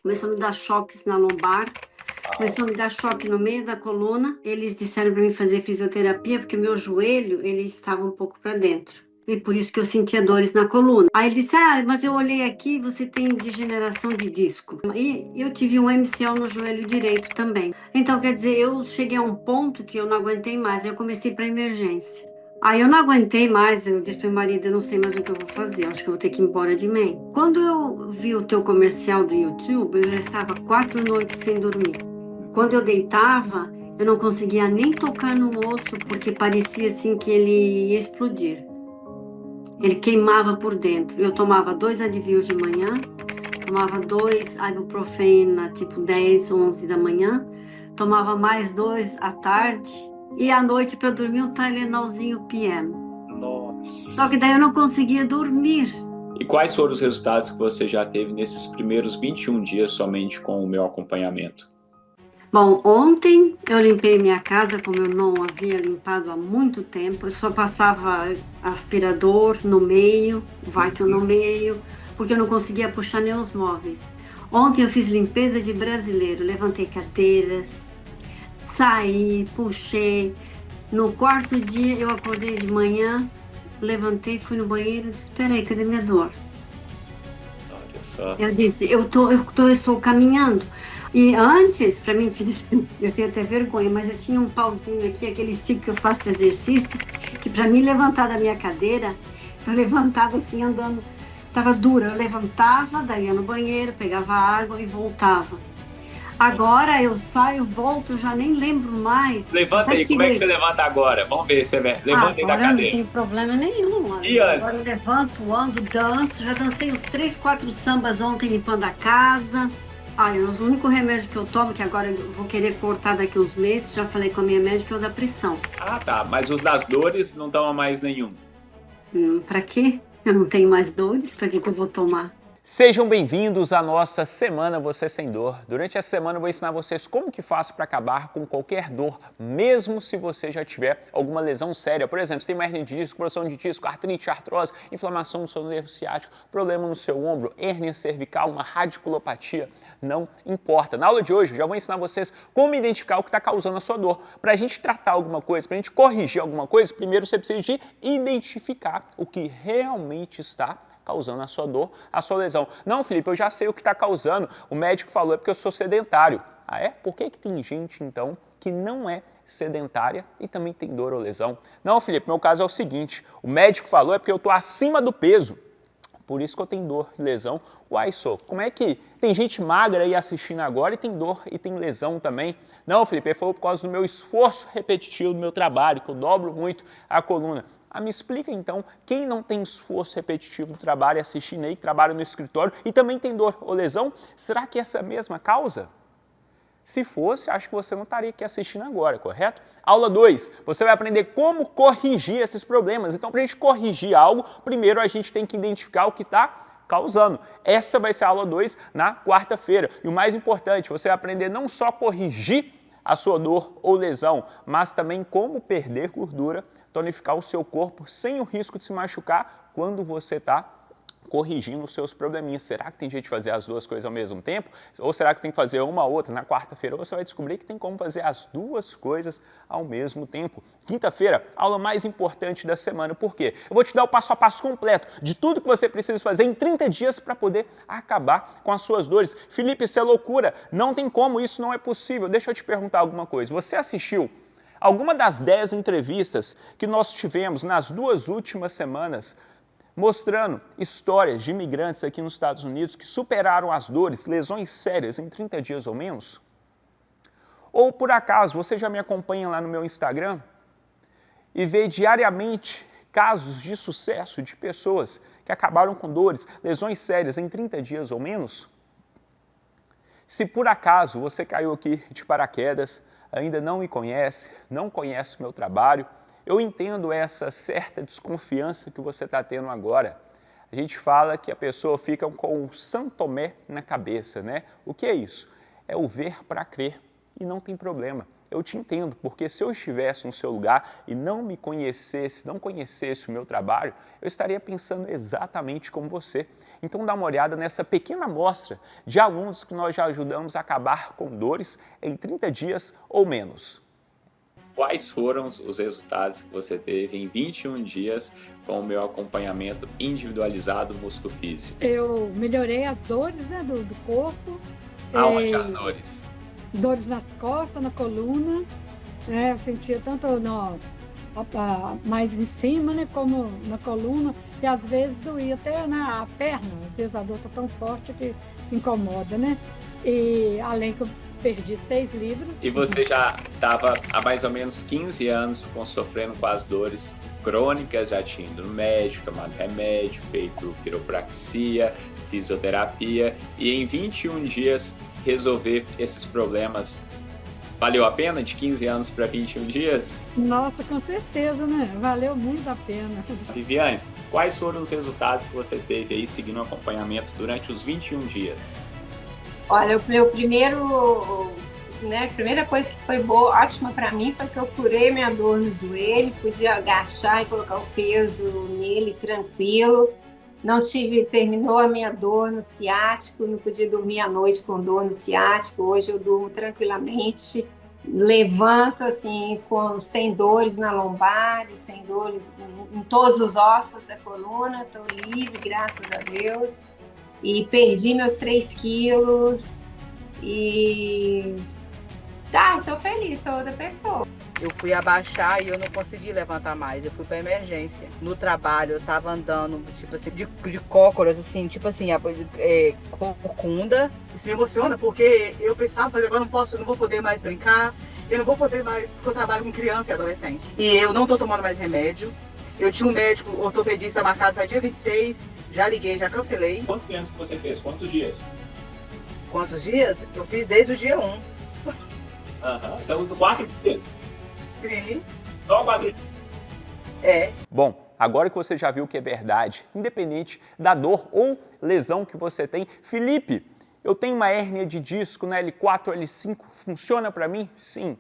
começou a me dar choques na lombar, começou a me dar choque no meio da coluna. Eles disseram para mim fazer fisioterapia porque meu joelho ele estava um pouco para dentro. E por isso que eu sentia dores na coluna. Aí ele disse, mas eu olhei aqui, você tem degeneração de disco. E eu tive um MCL no joelho direito também. Então, quer dizer, eu cheguei a um ponto que eu não aguentei mais. Aí eu comecei para emergência. Aí eu não aguentei mais, eu disse pro meu marido, eu não sei mais o que eu vou fazer, eu acho que eu vou ter que ir embora de mim. Quando eu vi o teu comercial do YouTube, eu já estava 4 noites sem dormir. Quando eu deitava, eu não conseguia nem tocar no osso, porque parecia assim que ele ia explodir. Ele queimava por dentro. Eu tomava 2 Advils de manhã, tomava 2 ibuprofena, tipo 10, 11 da manhã, tomava mais 2 à tarde, e à noite para dormir um Tylenolzinho PM. Só que Nossa. daí eu não conseguia dormir. E quais foram os resultados que você já teve nesses primeiros 21 dias somente com o meu acompanhamento? Bom, ontem eu limpei minha casa como eu não havia limpado há muito tempo. Eu só passava aspirador no meio, vacuum no meio, porque eu não conseguia puxar nem os móveis. Ontem eu fiz limpeza de brasileiro, levantei cadeiras, saí, puxei. No quarto dia eu acordei de manhã, levantei, fui no banheiro e disse, espera aí, cadê minha dor? Olha só. Eu disse, eu estou caminhando. E antes, para mim, eu tenho até vergonha, mas eu tinha um pauzinho aqui, aquele stick que eu faço exercício, que para mim levantar da minha cadeira, eu levantava assim andando, tava dura, eu levantava, daí ia no banheiro, pegava água e voltava. Agora eu saio, volto, já nem lembro mais. Levanta Até aí, como é que você tirei. levanta agora? Vamos ver se é verdade. Levanta aí da Agora eu não cadeira. tenho problema nenhum. E Agora eu antes? levanto, ando, danço. Já dancei uns 3, 4 sambas ontem limpando a casa. O único remédio que eu tomo, que agora eu vou querer cortar daqui uns meses, já falei com a minha médica, é o da pressão. Ah, tá. Mas os das dores não toma mais nenhum. Pra quê? Eu não tenho mais dores, pra que eu vou tomar? Sejam bem-vindos à nossa Semana Você Sem Dor. Durante essa semana eu vou ensinar vocês como que faz para acabar com qualquer dor, mesmo se você já tiver alguma lesão séria. Por exemplo, se tem uma hernia de disco, porção de disco, artrite, artrose, inflamação no seu nervo ciático, problema no seu ombro, hérnia cervical, uma radiculopatia, não importa. Na aula de hoje eu já vou ensinar vocês como identificar o que está causando a sua dor. Para a gente tratar alguma coisa, para a gente corrigir alguma coisa, primeiro você precisa de identificar o que realmente está causando a sua dor, a sua lesão. Não, Felipe, eu já sei o que está causando. O médico falou é porque eu sou sedentário. Ah, é? Por que tem gente, então, que não é sedentária e também tem dor ou lesão? Não, Felipe, meu caso é o seguinte, o médico falou é porque eu estou acima do peso. Por isso que eu tenho dor e lesão. Uai, sou. Como é que tem gente magra aí assistindo agora e tem dor e tem lesão também? Não, Felipe, ele falou por causa do meu esforço repetitivo do meu trabalho, que eu dobro muito a coluna. Me explica então, quem não tem esforço repetitivo do trabalho assistindo aí, que trabalha no escritório e também tem dor ou lesão, será que é essa mesma causa? Se fosse, acho que você não estaria aqui assistindo agora, correto? Aula 2, você vai aprender como corrigir esses problemas. Então, para a gente corrigir algo, primeiro a gente tem que identificar o que está causando. Essa vai ser a aula 2 na quarta-feira. E o mais importante, você vai aprender não só corrigir a sua dor ou lesão, mas também como perder gordura, tonificar o seu corpo sem o risco de se machucar quando você está corrigindo os seus probleminhas. Será que tem jeito de fazer as duas coisas ao mesmo tempo? Ou será que você tem que fazer uma ou outra? Na quarta-feira você vai descobrir que tem como fazer as duas coisas ao mesmo tempo. Quinta-feira, aula mais importante da semana. Por quê? Eu vou te dar o passo a passo completo de tudo que você precisa fazer em 30 dias para poder acabar com as suas dores. Felipe, isso é loucura. Não tem como, isso não é possível. Deixa eu te perguntar alguma coisa. Você assistiu alguma das 10 entrevistas que nós tivemos nas 2 últimas semanas mostrando histórias de imigrantes aqui nos Estados Unidos que superaram as dores, lesões sérias em 30 dias ou menos? Ou por acaso você já me acompanha lá no meu Instagram e vê diariamente casos de sucesso de pessoas que acabaram com dores, lesões sérias em 30 dias ou menos? Se por acaso você caiu aqui de paraquedas, ainda não me conhece, não conhece o meu trabalho, eu entendo essa certa desconfiança que você está tendo agora. A gente fala que a pessoa fica com o São Tomé na cabeça, né? O que é isso? É o ver para crer e não tem problema. Eu te entendo, porque se eu estivesse no seu lugar e não me conhecesse, não conhecesse o meu trabalho, eu estaria pensando exatamente como você. Então dá uma olhada nessa pequena amostra de alunos que nós já ajudamos a acabar com dores em 30 dias ou menos. Quais foram os resultados que você teve em 21 dias com o meu acompanhamento individualizado músculo físico? Eu melhorei as dores, né, do corpo, Aonde as dores? dores nas costas, na coluna, né, eu sentia tanto mais em cima, né, como na coluna, e às vezes doía até na perna, às vezes a dor tá tão forte que incomoda, né, e além que eu perdi 6 libras. E você já estava há mais ou menos 15 anos sofrendo com as dores crônicas, já tinha ido no médico, tomado remédio, feito quiropraxia, fisioterapia, e em 21 dias resolver esses problemas. Valeu a pena de 15 anos para 21 dias? Nossa, com certeza, né? Valeu muito a pena. Viviane, quais foram os resultados que você teve aí seguindo o acompanhamento durante os 21 dias? Olha, o meu primeira coisa que foi boa, ótima para mim, foi que eu curei minha dor no joelho, podia agachar e colocar o peso nele tranquilo. Terminou a minha dor no ciático, não podia dormir à noite com dor no ciático. Hoje eu durmo tranquilamente, levanto assim, sem dores na lombar, sem dores em todos os ossos da coluna, estou livre, graças a Deus. E perdi meus 3 quilos e tô feliz, tô outra pessoa. Eu fui abaixar e eu não consegui levantar mais, eu fui pra emergência. No trabalho eu tava andando, tipo assim, de cócoras, assim, tipo assim, corcunda. Isso me emociona porque eu pensava, mas agora não vou poder mais brincar, eu não vou poder mais, porque eu trabalho com criança e adolescente. E eu não tô tomando mais remédio. Eu tinha um médico ortopedista marcado para dia 26, já liguei, já cancelei. Quantos treinos que você fez? Quantos dias? Quantos dias? Eu fiz desde o dia 1. Então uso 4 dias. Sim. Só 4 dias. É. Bom, agora que você já viu que é verdade, independente da dor ou lesão que você tem, Felipe, eu tenho uma hérnia de disco na L4, L5, funciona para mim? Sim.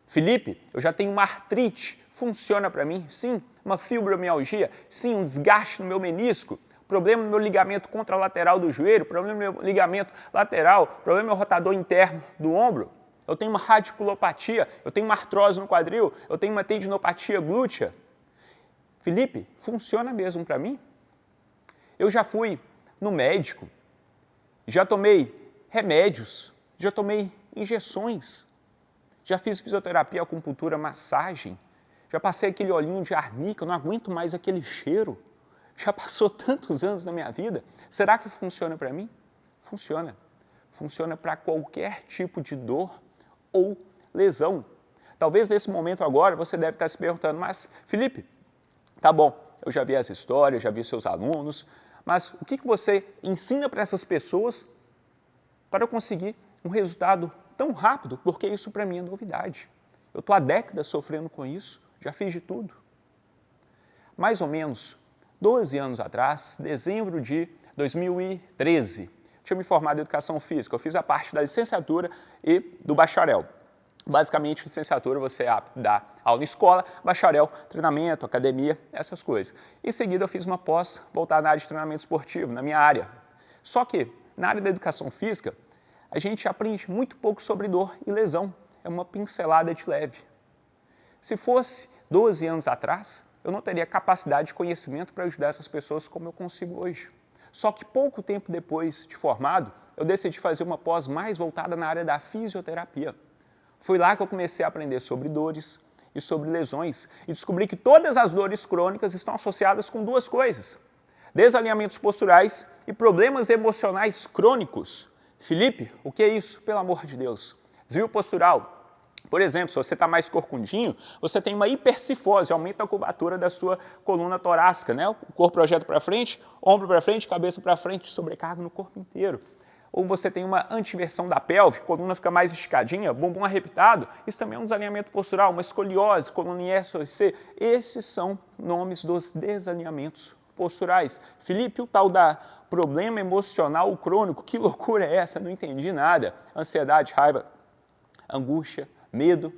Felipe, eu já tenho uma artrite, funciona para mim? Sim. Uma fibromialgia? Sim. Um desgaste no meu menisco? Problema no meu ligamento contralateral do joelho? Problema no meu ligamento lateral? Problema no meu rotador interno do ombro? Eu tenho uma radiculopatia? Eu tenho uma artrose no quadril? Eu tenho uma tendinopatia glútea? Felipe, funciona mesmo para mim? Eu já fui no médico, já tomei remédios, já tomei injeções, já fiz fisioterapia, acupuntura, massagem, já passei aquele olhinho de arnica, eu não aguento mais aquele cheiro. Já passou tantos anos na minha vida. Será que funciona para mim? Funciona. Funciona para qualquer tipo de dor ou lesão. Talvez nesse momento agora você deve estar se perguntando, mas Felipe, tá bom, eu já vi as histórias, já vi seus alunos, mas o que você ensina para essas pessoas para conseguir um resultado tão rápido? Porque isso para mim é novidade. Eu estou há décadas sofrendo com isso, já fiz de tudo. Mais ou menos 12 anos atrás, dezembro de 2013, tinha me formado em Educação Física, eu fiz a parte da licenciatura e do bacharel. Basicamente, licenciatura você dá aula em escola, bacharel, treinamento, academia, essas coisas. Em seguida, eu fiz uma pós voltada na área de treinamento esportivo, na minha área. Só que, na área da Educação Física, a gente aprende muito pouco sobre dor e lesão. É uma pincelada de leve. Se fosse 12 anos atrás, eu não teria capacidade de conhecimento para ajudar essas pessoas como eu consigo hoje. Só que pouco tempo depois de formado, eu decidi fazer uma pós mais voltada na área da fisioterapia. Foi lá que eu comecei a aprender sobre dores e sobre lesões e descobri que todas as dores crônicas estão associadas com duas coisas: desalinhamentos posturais e problemas emocionais crônicos. Felipe, o que é isso? Pelo amor de Deus. Desvio postural. Por exemplo, se você está mais corcundinho, você tem uma hipercifose, aumenta a curvatura da sua coluna torácica, né? O corpo projeta para frente, ombro para frente, cabeça para frente, sobrecarga no corpo inteiro. Ou você tem uma antiversão da pelve, coluna fica mais esticadinha, bumbum arrebitado, isso também é um desalinhamento postural, uma escoliose, coluna em S ou C. Esses são nomes dos desalinhamentos posturais. Felipe, o tal da problema emocional crônico, que loucura é essa? Não entendi nada. Ansiedade, raiva, angústia, medo.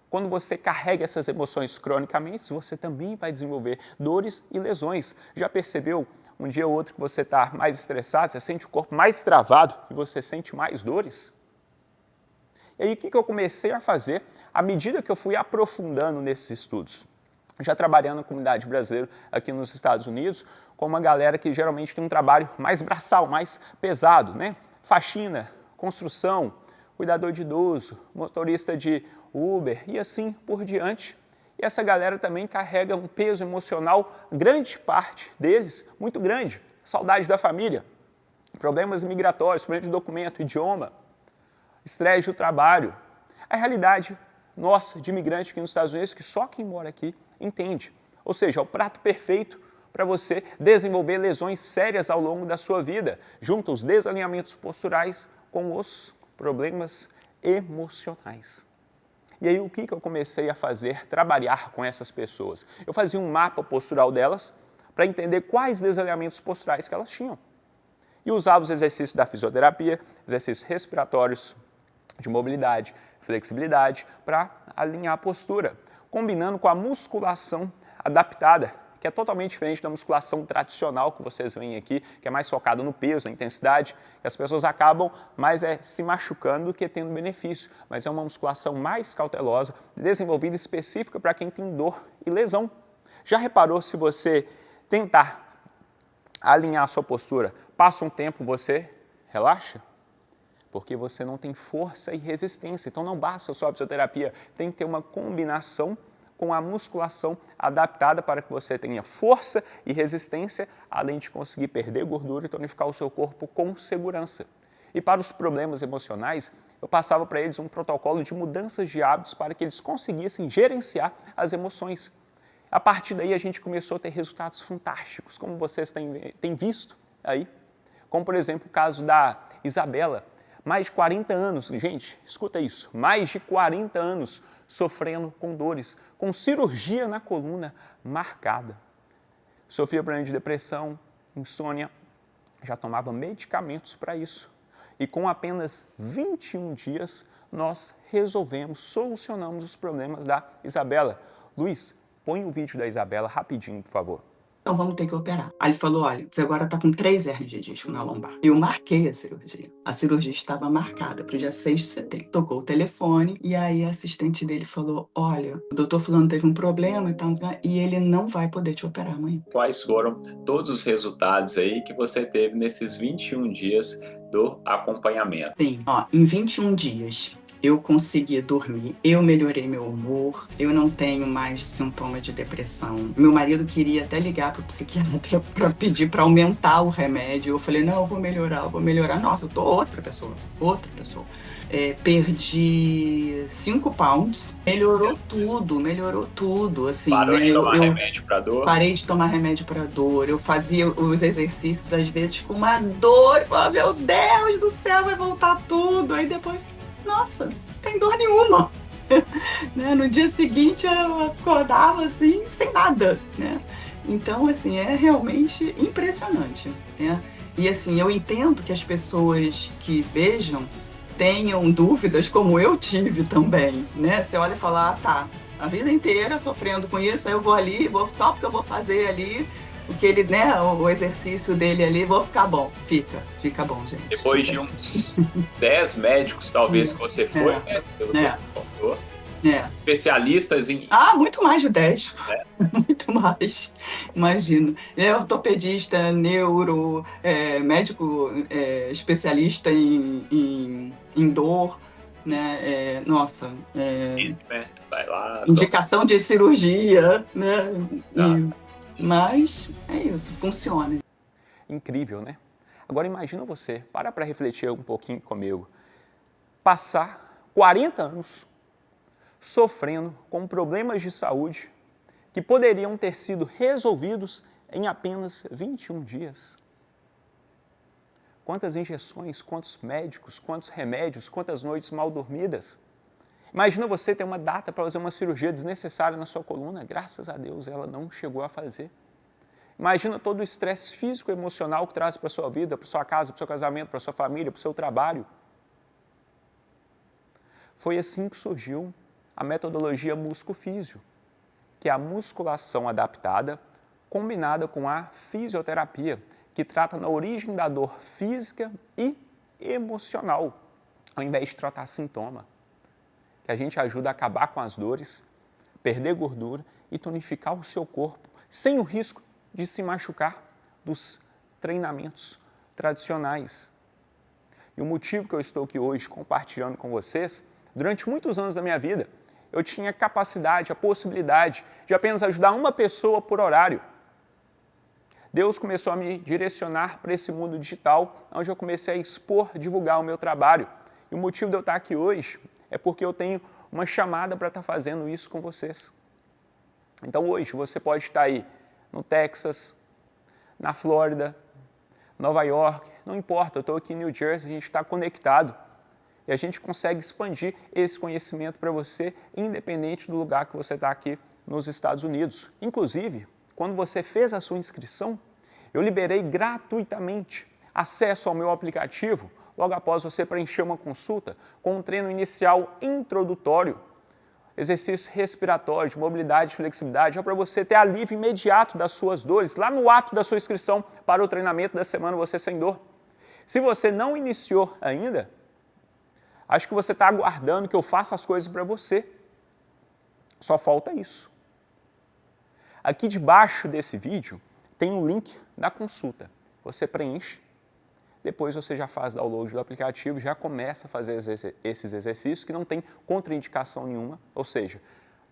Quando você carrega essas emoções cronicamente, você também vai desenvolver dores e lesões. Já percebeu um dia ou outro que você está mais estressado, você sente o corpo mais travado e você sente mais dores? E aí, o que eu comecei a fazer à medida que eu fui aprofundando nesses estudos? Já trabalhando na comunidade brasileira aqui nos Estados Unidos, com uma galera que geralmente tem um trabalho mais braçal, mais pesado, né? Faxina, construção, cuidador de idoso, motorista de Uber e assim por diante. E essa galera também carrega um peso emocional, grande parte deles, muito grande. Saudade da família, problemas migratórios, problemas de documento, idioma, estresse do trabalho. A realidade nossa de imigrante aqui nos Estados Unidos, que só quem mora aqui entende. Ou seja, é o prato perfeito para você desenvolver lesões sérias ao longo da sua vida, junto aos desalinhamentos posturais com os problemas emocionais. E aí, o que eu comecei a fazer? Trabalhar com essas pessoas. Eu fazia um mapa postural delas para entender quais desalinhamentos posturais que elas tinham. E usava os exercícios da fisioterapia, exercícios respiratórios, de mobilidade, flexibilidade, para alinhar a postura, combinando com a musculação adaptada, que é totalmente diferente da musculação tradicional que vocês veem aqui, que é mais focada no peso, na intensidade, que as pessoas acabam mais se machucando do que tendo benefício, mas é uma musculação mais cautelosa, desenvolvida específica para quem tem dor e lesão. Já reparou se você tentar alinhar a sua postura, passa um tempo, você relaxa? Porque você não tem força e resistência. Então não basta só a fisioterapia, tem que ter uma combinação com a musculação adaptada para que você tenha força e resistência, além de conseguir perder gordura e tonificar o seu corpo com segurança. E para os problemas emocionais, eu passava para eles um protocolo de mudanças de hábitos para que eles conseguissem gerenciar as emoções. A partir daí a gente começou a ter resultados fantásticos, como vocês têm visto aí. Como por exemplo o caso da Isabela, mais de 40 anos, gente, escuta isso, mais de 40 anos sofrendo com dores, com cirurgia na coluna marcada. Sofria problema de depressão, insônia, já tomava medicamentos para isso. E com apenas 21 dias, nós solucionamos os problemas da Isabela. Luiz, põe o vídeo da Isabela rapidinho, por favor. Então vamos ter que operar. Aí ele falou, olha, você agora está com 3 hernias de disco na lombar. E eu marquei a cirurgia. A cirurgia estava marcada para o dia 6 de setembro. Tocou o telefone e aí a assistente dele falou, olha, o doutor fulano teve um problema e tal, e ele não vai poder te operar amanhã. Quais foram todos os resultados aí que você teve nesses 21 dias do acompanhamento? Sim, ó, em 21 dias eu consegui dormir, eu melhorei meu humor, eu não tenho mais sintoma de depressão. Meu marido queria até ligar para o psiquiatra para pedir para aumentar o remédio. Eu falei, não, eu vou melhorar. Nossa, eu tô outra pessoa. Perdi 5 pounds, melhorou tudo, assim. Parou de tomar remédio para dor? Parei de tomar remédio para dor, eu fazia os exercícios às vezes com uma dor, eu falava, meu Deus do céu, vai voltar tudo. Aí depois, nossa, não tem dor nenhuma. Né? No dia seguinte eu acordava assim, sem nada, né? Então, assim, é realmente impressionante, né? E assim, eu entendo que as pessoas que vejam tenham dúvidas, como eu tive também, né? Você olha e fala, ah, tá, a vida inteira sofrendo com isso, aí eu vou ali, só porque eu vou fazer ali o que ele, né, o exercício dele ali, vou ficar bom. Fica bom, gente. Depois de uns 10 médicos, talvez, que você foi, né? Pelo que você contou. Especialistas em... Ah, muito mais de 10. Muito mais. Imagino. Ortopedista, neuro, médico especialista em dor, né? Nossa. Vai lá. Indicação de cirurgia, né? Mas é isso, funciona. Incrível, né? Agora imagina você, para refletir um pouquinho comigo, passar 40 anos sofrendo com problemas de saúde que poderiam ter sido resolvidos em apenas 21 dias. Quantas injeções, quantos médicos, quantos remédios, quantas noites mal dormidas. Imagina você ter uma data para fazer uma cirurgia desnecessária na sua coluna, graças a Deus ela não chegou a fazer. Imagina todo o estresse físico e emocional que traz para a sua vida, para a sua casa, para o seu casamento, para a sua família, para o seu trabalho. Foi assim que surgiu a metodologia muscufísio, que é a musculação adaptada combinada com a fisioterapia, que trata na origem da dor física e emocional, ao invés de tratar sintoma. Que a gente ajuda a acabar com as dores, perder gordura e tonificar o seu corpo, sem o risco de se machucar dos treinamentos tradicionais. E o motivo que eu estou aqui hoje compartilhando com vocês, durante muitos anos da minha vida, eu tinha a capacidade, a possibilidade de apenas ajudar uma pessoa por horário. Deus começou a me direcionar para esse mundo digital, onde eu comecei a expor, divulgar o meu trabalho. E o motivo de eu estar aqui hoje é porque eu tenho uma chamada para estar fazendo isso com vocês. Então hoje você pode estar aí no Texas, na Flórida, Nova York, não importa, eu estou aqui em New Jersey, a gente está conectado e a gente consegue expandir esse conhecimento para você, independente do lugar que você está aqui nos Estados Unidos. Inclusive, quando você fez a sua inscrição, eu liberei gratuitamente acesso ao meu aplicativo, logo após você preencher uma consulta com um treino inicial introdutório, exercício respiratório, de mobilidade e flexibilidade, para você ter alívio imediato das suas dores, lá no ato da sua inscrição para o treinamento da Semana Você Sem Dor. Se você não iniciou ainda, acho que você está aguardando que eu faça as coisas para você. Só falta isso. Aqui debaixo desse vídeo tem um link da consulta. Você preenche, depois você já faz download do aplicativo, já começa a fazer esses exercícios que não tem contraindicação nenhuma, ou seja,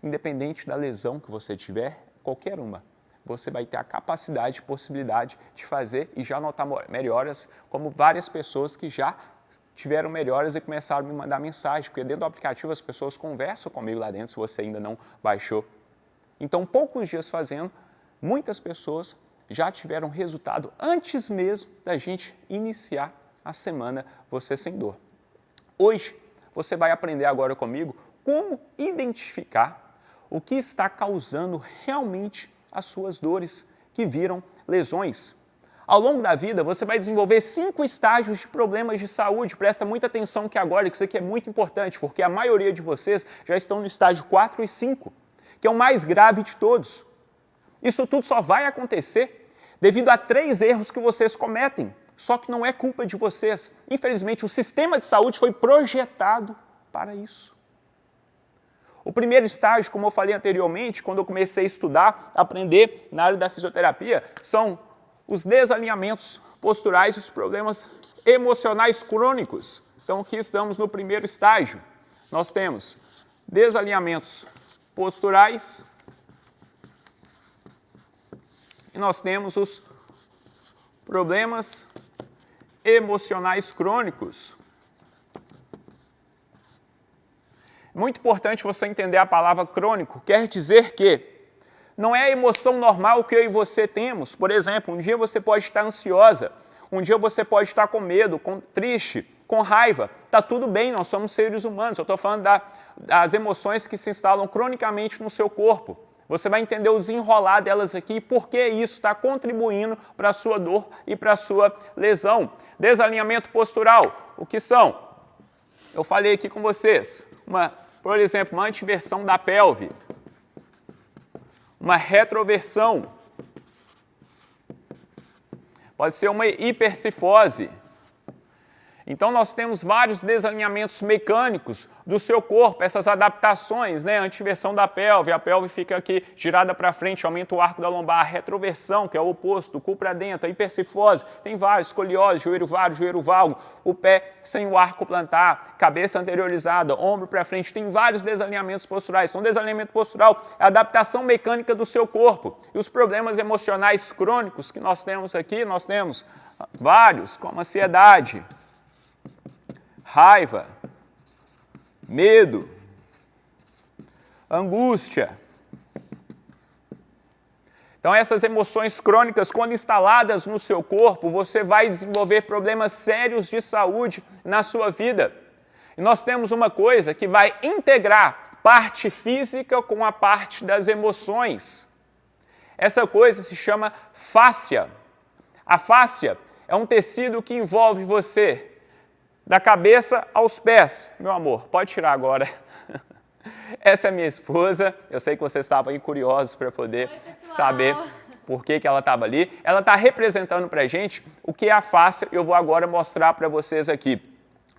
independente da lesão que você tiver, qualquer uma, você vai ter a capacidade e possibilidade de fazer e já notar melhoras, como várias pessoas que já tiveram melhoras e começaram a me mandar mensagem, porque dentro do aplicativo as pessoas conversam comigo lá dentro, se você ainda não baixou. Então, poucos dias fazendo, muitas pessoas já tiveram resultado antes mesmo da gente iniciar a Semana Você Sem Dor. Hoje, você vai aprender agora comigo como identificar o que está causando realmente as suas dores que viram lesões. Ao longo da vida, você vai desenvolver 5 estágios de problemas de saúde. Presta muita atenção que agora, que isso aqui é muito importante, porque a maioria de vocês já estão no estágio 4 e 5, que é o mais grave de todos. Isso tudo só vai acontecer devido a 3 erros que vocês cometem, só que não é culpa de vocês. Infelizmente, o sistema de saúde foi projetado para isso. O primeiro estágio, como eu falei anteriormente, quando eu comecei a estudar, aprender na área da fisioterapia, são os desalinhamentos posturais e os problemas emocionais crônicos. Então, aqui estamos no primeiro estágio. Nós temos desalinhamentos posturais e nós temos os problemas emocionais crônicos. Muito importante você entender a palavra crônico, quer dizer que não é a emoção normal que eu e você temos. Por exemplo, um dia você pode estar ansiosa, um dia você pode estar com medo, triste, com raiva. Está tudo bem, nós somos seres humanos. Eu estou falando das emoções que se instalam cronicamente no seu corpo. Você vai entender o desenrolar delas aqui e por que isso está contribuindo para a sua dor e para a sua lesão. Desalinhamento postural, o que são? Eu falei aqui com vocês, por exemplo, uma antiversão da pelve, uma retroversão, pode ser uma hipercifose. Então, nós temos vários desalinhamentos mecânicos do seu corpo, essas adaptações, né? Antiversão da pelve, a pelve fica aqui girada para frente, aumenta o arco da lombar, a retroversão, que é o oposto, o cu para dentro, a hipercifose, tem vários, escoliose, joelho valgo, o pé sem o arco plantar, cabeça anteriorizada, ombro para frente, tem vários desalinhamentos posturais. Então, desalinhamento postural é a adaptação mecânica do seu corpo. E os problemas emocionais crônicos que nós temos aqui, nós temos vários, como ansiedade, raiva, medo, angústia. Então, essas emoções crônicas, quando instaladas no seu corpo, você vai desenvolver problemas sérios de saúde na sua vida. E nós temos uma coisa que vai integrar parte física com a parte das emoções. Essa coisa se chama fáscia. A fáscia é um tecido que envolve você da cabeça aos pés. Meu amor, pode tirar agora. Essa é minha esposa. Eu sei que vocês estavam aí curiosos para poder saber por que ela estava ali. Ela está representando para a gente o que é a fáscia. Eu vou agora mostrar para vocês aqui.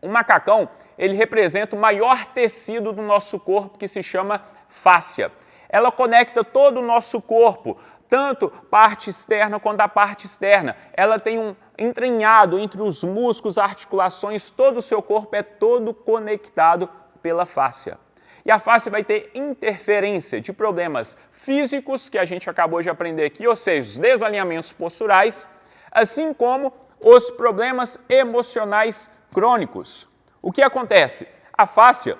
O macacão, ele representa o maior tecido do nosso corpo, que se chama fáscia. Ela conecta todo o nosso corpo, tanto parte externa quanto a parte externa. Ela tem um entranhado entre os músculos, articulações, todo o seu corpo é todo conectado pela fáscia. E a fáscia vai ter interferência de problemas físicos, que a gente acabou de aprender aqui, ou seja, os desalinhamentos posturais, assim como os problemas emocionais crônicos. O que acontece? A fáscia,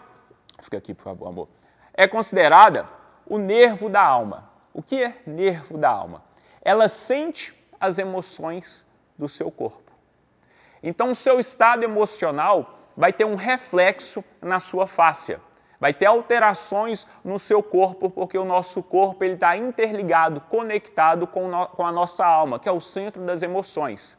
fica aqui por favor, amor, é considerada o nervo da alma. O que é nervo da alma? Ela sente as emoções do seu corpo. Então, o seu estado emocional vai ter um reflexo na sua fáscia. Vai ter alterações no seu corpo, porque o nosso corpo está interligado, conectado com a nossa alma, que é o centro das emoções.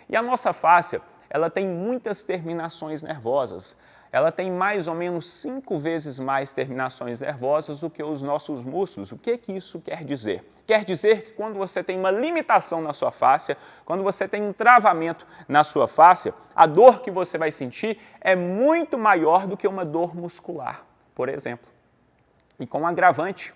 E a nossa fáscia, ela tem muitas terminações nervosas. Ela tem mais ou menos 5 vezes mais terminações nervosas do que os nossos músculos. O que isso quer dizer? Quer dizer que quando você tem uma limitação na sua fáscia, quando você tem um travamento na sua fáscia, a dor que você vai sentir é muito maior do que uma dor muscular, por exemplo. E com um agravante,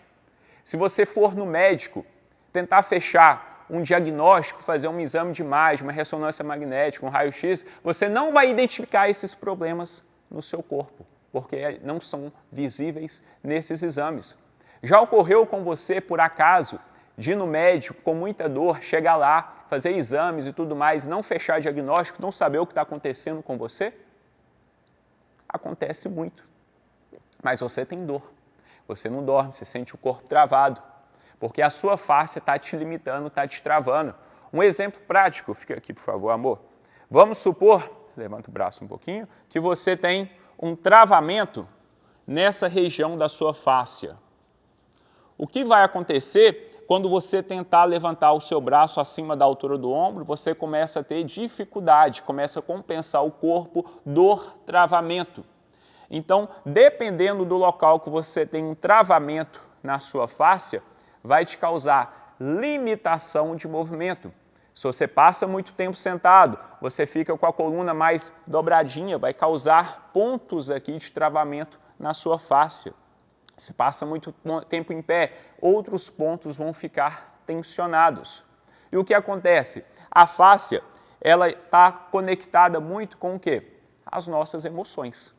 se você for no médico tentar fechar um diagnóstico, fazer um exame de imagem, uma ressonância magnética, um raio-x, você não vai identificar esses problemas no seu corpo, porque não são visíveis nesses exames. Já ocorreu com você, por acaso, de ir no médico com muita dor, chegar lá, fazer exames e tudo mais, não fechar diagnóstico, não saber o que está acontecendo com você? Acontece muito. Mas você tem dor, você não dorme, você sente o corpo travado, porque a sua fáscia está te limitando, está te travando. Um exemplo prático, fica aqui por favor, amor. Vamos supor, levanta o braço um pouquinho, que você tem um travamento nessa região da sua fáscia. O que vai acontecer quando você tentar levantar o seu braço acima da altura do ombro, você começa a ter dificuldade, começa a compensar o corpo, dor, travamento. Então, dependendo do local que você tem um travamento na sua fáscia, vai te causar limitação de movimento. Se você passa muito tempo sentado, você fica com a coluna mais dobradinha, vai causar pontos aqui de travamento na sua fáscia. Se passa muito tempo em pé, outros pontos vão ficar tensionados. E o que acontece? A fáscia, ela está conectada muito com o quê? As nossas emoções.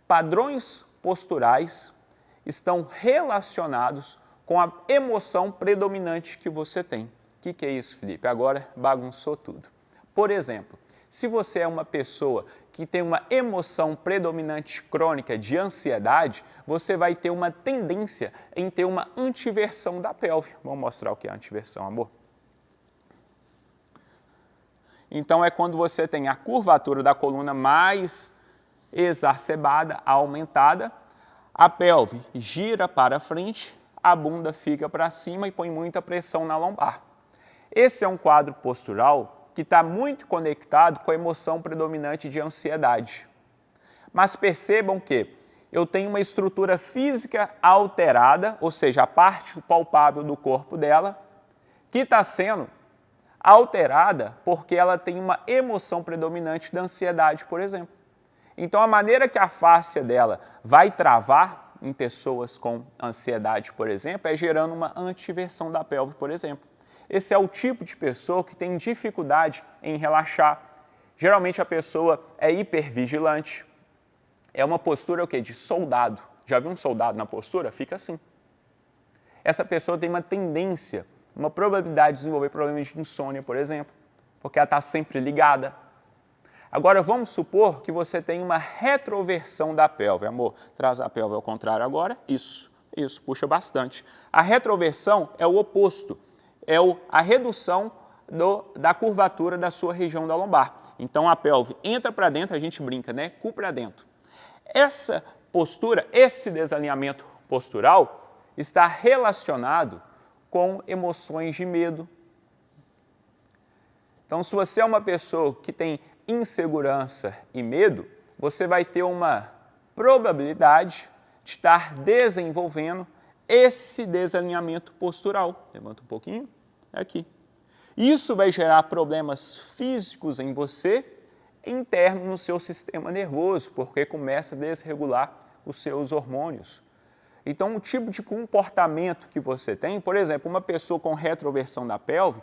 Padrões posturais estão relacionados com a emoção predominante que você tem. O que é isso, Felipe? Agora bagunçou tudo. Por exemplo, se você é uma pessoa que tem uma emoção predominante crônica de ansiedade, você vai ter uma tendência em ter uma antiversão da pelve. Vamos mostrar o que é antiversão, amor? Então, é quando você tem a curvatura da coluna mais exacerbada, aumentada, a pelve gira para frente, a bunda fica para cima e põe muita pressão na lombar. Esse é um quadro postural que está muito conectado com a emoção predominante de ansiedade. Mas percebam que eu tenho uma estrutura física alterada, ou seja, a parte palpável do corpo dela, que está sendo alterada porque ela tem uma emoção predominante da ansiedade, por exemplo. Então, a maneira que a fáscia dela vai travar em pessoas com ansiedade, por exemplo, é gerando uma antiversão da pelve, por exemplo. Esse é o tipo de pessoa que tem dificuldade em relaxar. Geralmente a pessoa é hipervigilante. É uma postura o quê? De soldado. Já viu um soldado na postura? Fica assim. Essa pessoa tem uma tendência, uma probabilidade de desenvolver problemas de insônia, por exemplo, porque ela está sempre ligada. Agora, vamos supor que você tem uma retroversão da pelve. Amor, traz a pelve ao contrário agora. Isso, puxa bastante. A retroversão é o oposto, é a redução da curvatura da sua região da lombar. Então, a pelve entra para dentro, a gente brinca, né? Cu para dentro. Essa postura, esse desalinhamento postural, está relacionado com emoções de medo. Então, se você é uma pessoa que tem insegurança e medo, você vai ter uma probabilidade de estar desenvolvendo esse desalinhamento postural. Levanta um pouquinho. aqui. Isso vai gerar problemas físicos em você, interno no seu sistema nervoso, porque começa a desregular os seus hormônios. Então, o tipo de comportamento que você tem, por exemplo, uma pessoa com retroversão da pelve,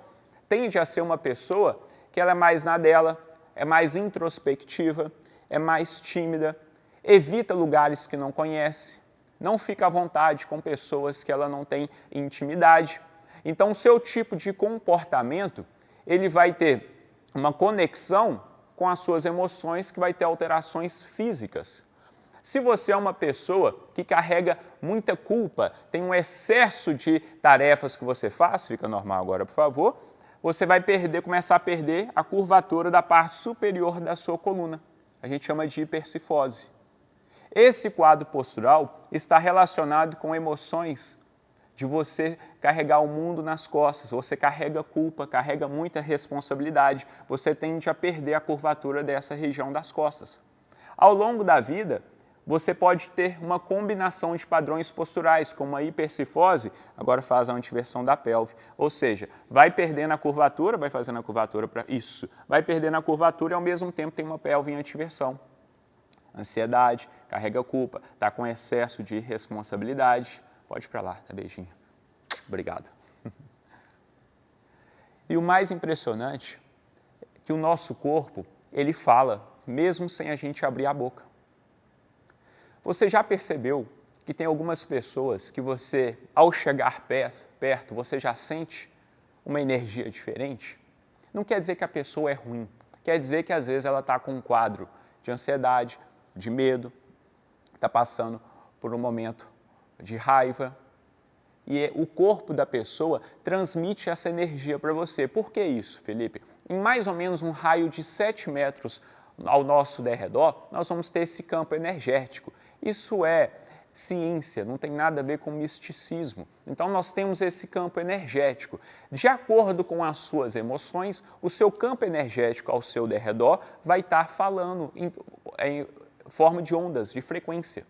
tende a ser uma pessoa que ela é mais na dela, é mais introspectiva, é mais tímida, evita lugares que não conhece, não fica à vontade com pessoas que ela não tem intimidade. Então, o seu tipo de comportamento, ele vai ter uma conexão com as suas emoções que vai ter alterações físicas. Se você é uma pessoa que carrega muita culpa, tem um excesso de tarefas que você faz, fica normal agora, por favor, você vai começar a perder a curvatura da parte superior da sua coluna. A gente chama de hipercifose. Esse quadro postural está relacionado com emoções de você carregar o mundo nas costas, você carrega culpa, carrega muita responsabilidade, você tende a perder a curvatura dessa região das costas. Ao longo da vida, você pode ter uma combinação de padrões posturais, como a hipercifose, agora faz a antiversão da pelve, ou seja, vai perdendo a curvatura, vai fazendo a curvatura para isso, vai perdendo a curvatura e ao mesmo tempo tem uma pelve em antiversão. Ansiedade, carrega culpa, está com excesso de responsabilidade, pode ir para lá, tá beijinho. Obrigado. E o mais impressionante é que o nosso corpo, ele fala, mesmo sem a gente abrir a boca. Você já percebeu que tem algumas pessoas que você, ao chegar perto, você já sente uma energia diferente? Não quer dizer que a pessoa é ruim, quer dizer que às vezes ela está com um quadro de ansiedade, de medo, está passando por um momento de raiva. E o corpo da pessoa transmite essa energia para você. Por que isso, Felipe? Em mais ou menos um raio de 7 metros ao nosso derredor, nós vamos ter esse campo energético. Isso é ciência, não tem nada a ver com misticismo. Então, nós temos esse campo energético. De acordo com as suas emoções, o seu campo energético ao seu derredor vai estar falando em forma de ondas, de frequência.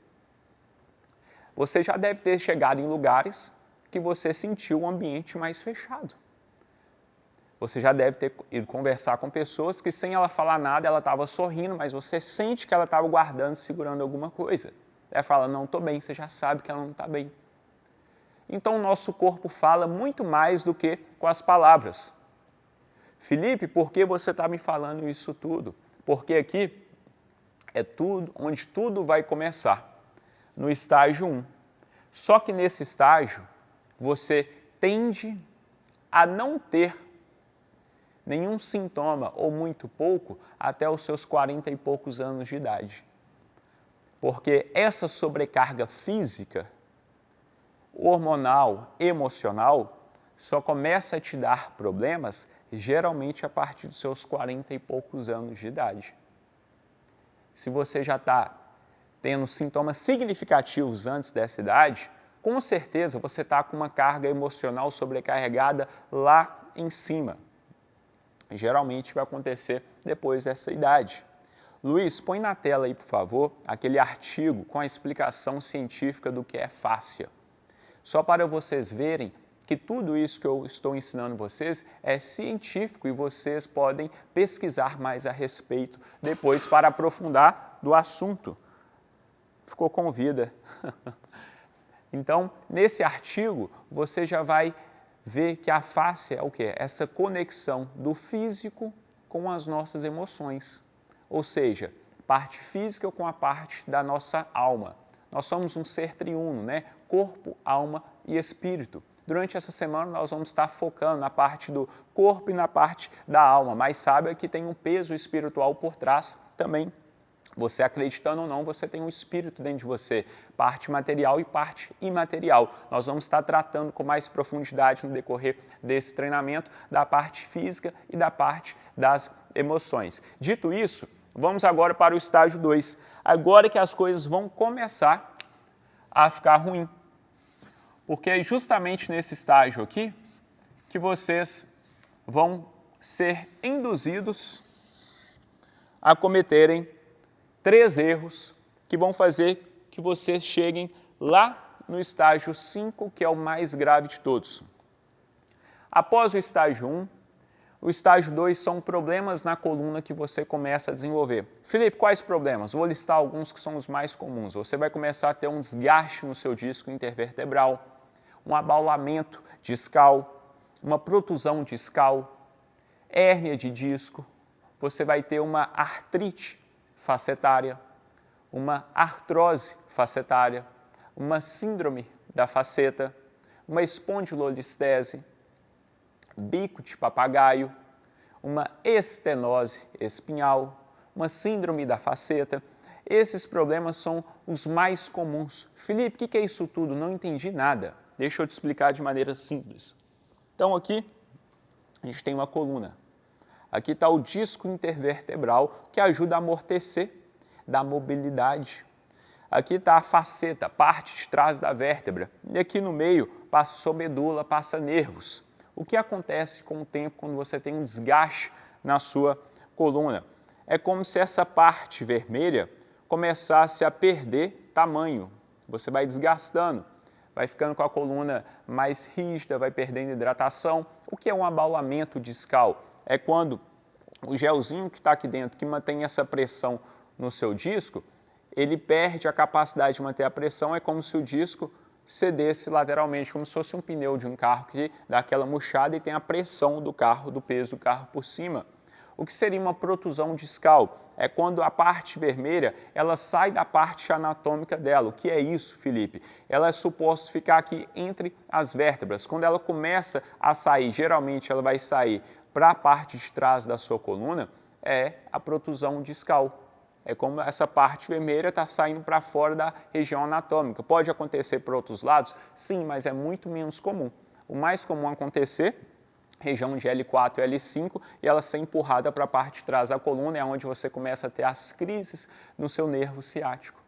Você já deve ter chegado em lugares que você sentiu um ambiente mais fechado. Você já deve ter ido conversar com pessoas que, sem ela falar nada, ela estava sorrindo, mas você sente que ela estava guardando, segurando alguma coisa. Ela fala, não estou bem, você já sabe que ela não está bem. Então, o nosso corpo fala muito mais do que com as palavras. Felipe, por que você está me falando isso tudo? Porque aqui é tudo, onde tudo vai começar, no estágio 1. Só que nesse estágio, você tende a não ter nenhum sintoma, ou muito pouco, até os seus 40 e poucos anos de idade. Porque essa sobrecarga física, hormonal, emocional, só começa a te dar problemas, geralmente a partir dos seus 40 e poucos anos de idade. Se você já está tendo sintomas significativos antes dessa idade, com certeza você está com uma carga emocional sobrecarregada lá em cima. Geralmente vai acontecer depois dessa idade. Luiz, põe na tela aí, por favor, aquele artigo com a explicação científica do que é fáscia. Só para vocês verem que tudo isso que eu estou ensinando vocês é científico e vocês podem pesquisar mais a respeito depois para aprofundar do assunto. Ficou com vida. Então, nesse artigo, você já vai ver que a fáscia é o quê? Essa conexão do físico com as nossas emoções. Ou seja, parte física com a parte da nossa alma. Nós somos um ser triuno, né? Corpo, alma e espírito. Durante essa semana nós vamos estar focando na parte do corpo e na parte da alma, mas saiba que tem um peso espiritual por trás também. Você acreditando ou não, você tem um espírito dentro de você, parte material e parte imaterial. Nós vamos estar tratando com mais profundidade no decorrer desse treinamento da parte física e da parte das emoções. Dito isso, vamos agora para o estágio 2. Agora que as coisas vão começar a ficar ruim. Porque é justamente nesse estágio aqui que vocês vão ser induzidos a cometerem 3 erros que vão fazer que vocês cheguem lá no estágio 5, que é o mais grave de todos. Após o estágio 1, o estágio 2 são problemas na coluna que você começa a desenvolver. Felipe, quais problemas? Vou listar alguns que são os mais comuns. Você vai começar a ter um desgaste no seu disco intervertebral, um abaulamento discal, uma protusão discal, hérnia de disco, você vai ter uma artrite facetária, uma artrose facetária, uma síndrome da faceta, uma espondilolistese, bico de papagaio, uma estenose espinhal, uma síndrome da faceta. Esses problemas são os mais comuns. Felipe, o que é isso tudo? Não entendi nada. Deixa eu te explicar de maneira simples. Então aqui a gente tem uma coluna. Aqui está o disco intervertebral que ajuda a amortecer da mobilidade. Aqui está a faceta, parte de trás da vértebra. E aqui no meio passa sua medula, passa nervos. O que acontece com o tempo quando você tem um desgaste na sua coluna? É como se essa parte vermelha começasse a perder tamanho. Você vai desgastando, vai ficando com a coluna mais rígida, vai perdendo hidratação. O que é um abaulamento discal? É quando o gelzinho que está aqui dentro, que mantém essa pressão no seu disco, ele perde a capacidade de manter a pressão, é como se o disco cedesse lateralmente, como se fosse um pneu de um carro que dá aquela murchada e tem a pressão do carro, do peso do carro por cima. O que seria uma protusão discal? É quando a parte vermelha, ela sai da parte anatômica dela. O que é isso, Felipe? Ela é suposto ficar aqui entre as vértebras. Quando ela começa a sair, geralmente ela vai sair para a parte de trás da sua coluna, é a protusão discal. É como essa parte vermelha está saindo para fora da região anatômica. Pode acontecer por outros lados? Sim, mas é muito menos comum. O mais comum acontecer, região de L4 e L5, e ela ser empurrada para a parte de trás da coluna, é onde você começa a ter as crises no seu nervo ciático.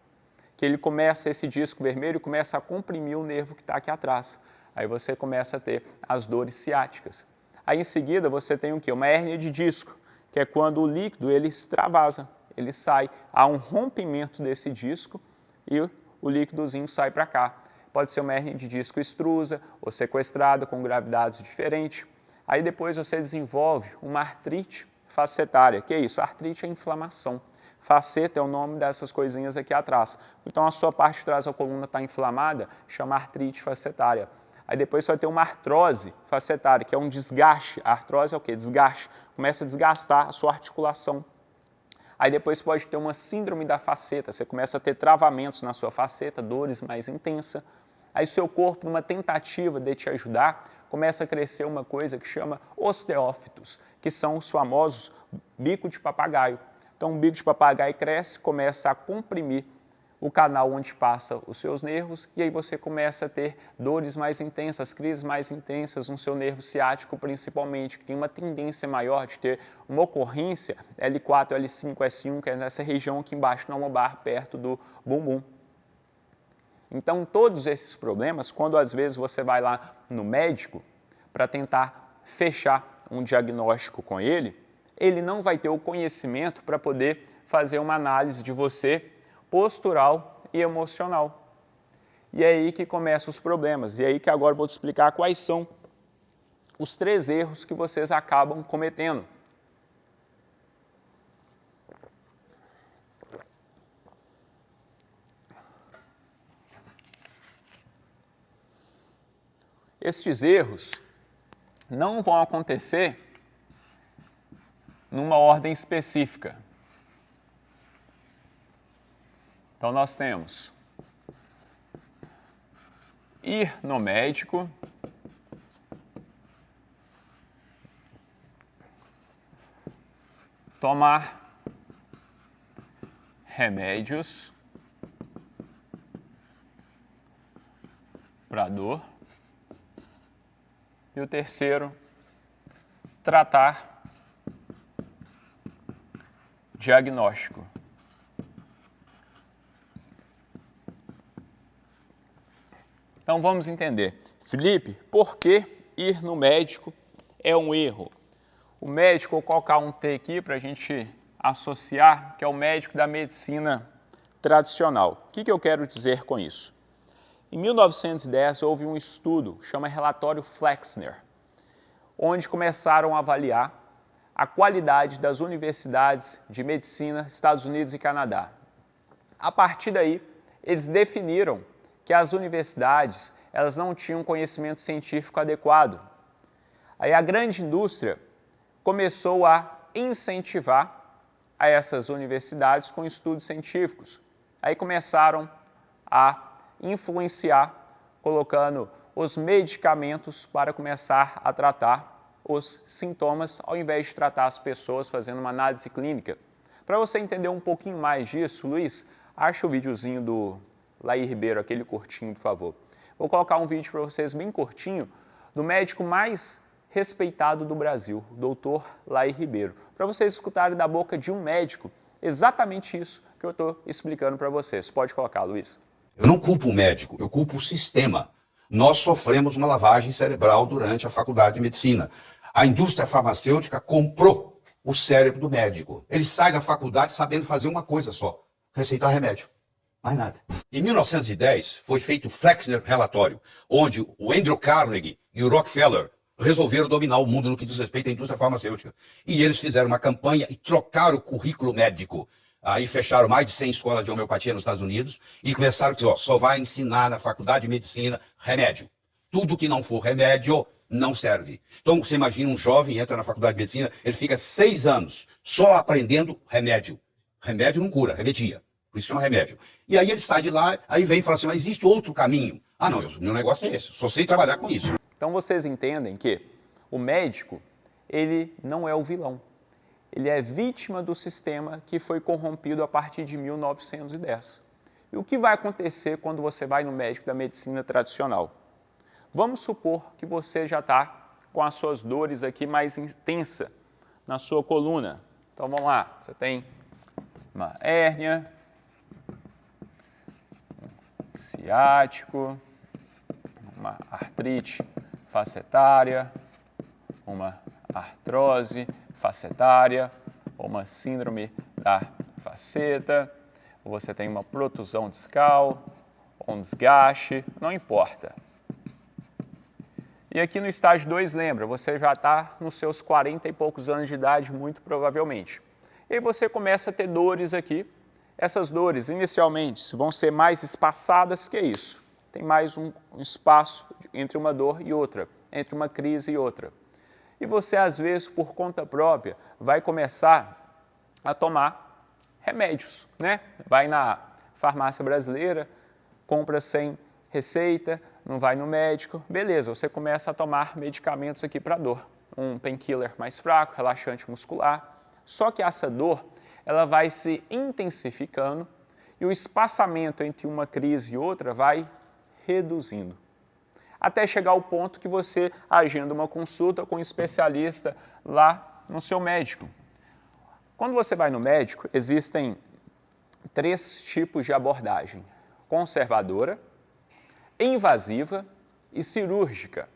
Que ele começa, esse disco vermelho começa a comprimir o nervo que está aqui atrás. Aí você começa a ter as dores ciáticas. Aí em seguida você tem o quê? Uma hérnia de disco, que é quando o líquido ele extravasa. Ele sai, há um rompimento desse disco e o líquidozinho sai para cá. Pode ser uma hérnia de disco extrusa ou sequestrada com gravidades diferentes. Aí depois você desenvolve uma artrite facetária. Que é isso? Artrite é inflamação. Faceta é o nome dessas coisinhas aqui atrás. Então a sua parte de trás da coluna está inflamada, chama artrite facetária. Aí depois você vai ter uma artrose facetária, que é um desgaste. A artrose é o quê? Desgaste. Começa a desgastar a sua articulação. Aí depois pode ter uma síndrome da faceta, você começa a ter travamentos na sua faceta, dores mais intensas. Aí seu corpo, numa tentativa de te ajudar, começa a crescer uma coisa que chama osteófitos, que são os famosos bico de papagaio. Então o bico de papagaio cresce, começa a comprimir o canal onde passa os seus nervos e aí você começa a ter dores mais intensas, crises mais intensas no seu nervo ciático principalmente, que tem uma tendência maior de ter uma ocorrência L4, L5, S1, que é nessa região aqui embaixo na lombar, perto do bumbum. Então todos esses problemas, quando às vezes você vai lá no médico para tentar fechar um diagnóstico com ele não vai ter o conhecimento para poder fazer uma análise de você postural e emocional. E é aí que começam os problemas. E é aí que agora eu vou te explicar quais são os 3 erros que vocês acabam cometendo. Estes erros não vão acontecer numa ordem específica. Então, nós temos ir no médico, tomar remédios para dor. E o terceiro, tratar diagnóstico. Então vamos entender. Felipe, por que ir no médico é um erro? O médico, vou colocar um T aqui para a gente associar, que é o médico da medicina tradicional. O que eu quero dizer com isso? Em 1910 houve um estudo, chama relatório Flexner. onde começaram a avaliar a qualidade das universidades de medicina, Estados Unidos e Canadá. A partir daí, eles definiram que as universidades elas não tinham conhecimento científico adequado. Aí a grande indústria começou a incentivar a essas universidades com estudos científicos. Aí começaram a influenciar, colocando os medicamentos para começar a tratar os sintomas, ao invés de tratar as pessoas fazendo uma análise clínica. Para você entender um pouquinho mais disso, Luiz, acha o videozinho do Laí Ribeiro, aquele curtinho, por favor. Vou colocar um vídeo para vocês bem curtinho do médico mais respeitado do Brasil, o doutor Laí Ribeiro, para vocês escutarem da boca de um médico exatamente isso que eu estou explicando para vocês. Pode colocar, Luiz. Eu não culpo o médico, eu culpo o sistema. Nós sofremos uma lavagem cerebral durante a faculdade de medicina. A indústria farmacêutica comprou o cérebro do médico. Ele sai da faculdade sabendo fazer uma coisa só, receitar remédio. Mais nada. Em 1910, foi feito o Flexner Relatório, onde o Andrew Carnegie e o Rockefeller resolveram dominar o mundo no que diz respeito à indústria farmacêutica. E eles fizeram uma campanha e trocaram o currículo médico. Aí fecharam mais de 100 escolas de homeopatia nos Estados Unidos e começaram a dizer, ó, só vai ensinar na faculdade de medicina remédio. Tudo que não for remédio não serve. Então você imagina um jovem entra na faculdade de medicina, ele fica 6 anos só aprendendo remédio. Remédio não cura, remedia. Por isso chama remédio. E aí ele sai de lá, aí vem e fala assim, mas existe outro caminho. Ah não, meu negócio é esse, só sei trabalhar com isso. Então vocês entendem que o médico, ele não é o vilão. Ele é vítima do sistema que foi corrompido a partir de 1910. E o que vai acontecer quando você vai no médico da medicina tradicional? Vamos supor que você já está com as suas dores aqui mais intensa na sua coluna. Então vamos lá, você tem uma hérnia, um ciático, uma artrite facetária, uma artrose facetária, ou uma síndrome da faceta, ou você tem uma protusão discal, ou um desgaste, não importa. E aqui no estágio 2, lembra, você já está nos seus 40 e poucos anos de idade, muito provavelmente. E aí você começa a ter dores aqui. Essas dores, inicialmente, vão ser mais espaçadas que isso. Tem mais um espaço entre uma dor e outra, entre uma crise e outra. E você, às vezes, por conta própria, vai começar a tomar remédios, né? Vai na farmácia brasileira, compra sem receita, não vai no médico, beleza, você começa a tomar medicamentos aqui para dor. Um painkiller mais fraco, relaxante muscular. Só que essa dor, ela vai se intensificando e o espaçamento entre uma crise e outra vai reduzindo. Até chegar ao ponto que você agenda uma consulta com um especialista lá no seu médico. Quando você vai no médico, existem 3 tipos de abordagem: conservadora, invasiva e cirúrgica.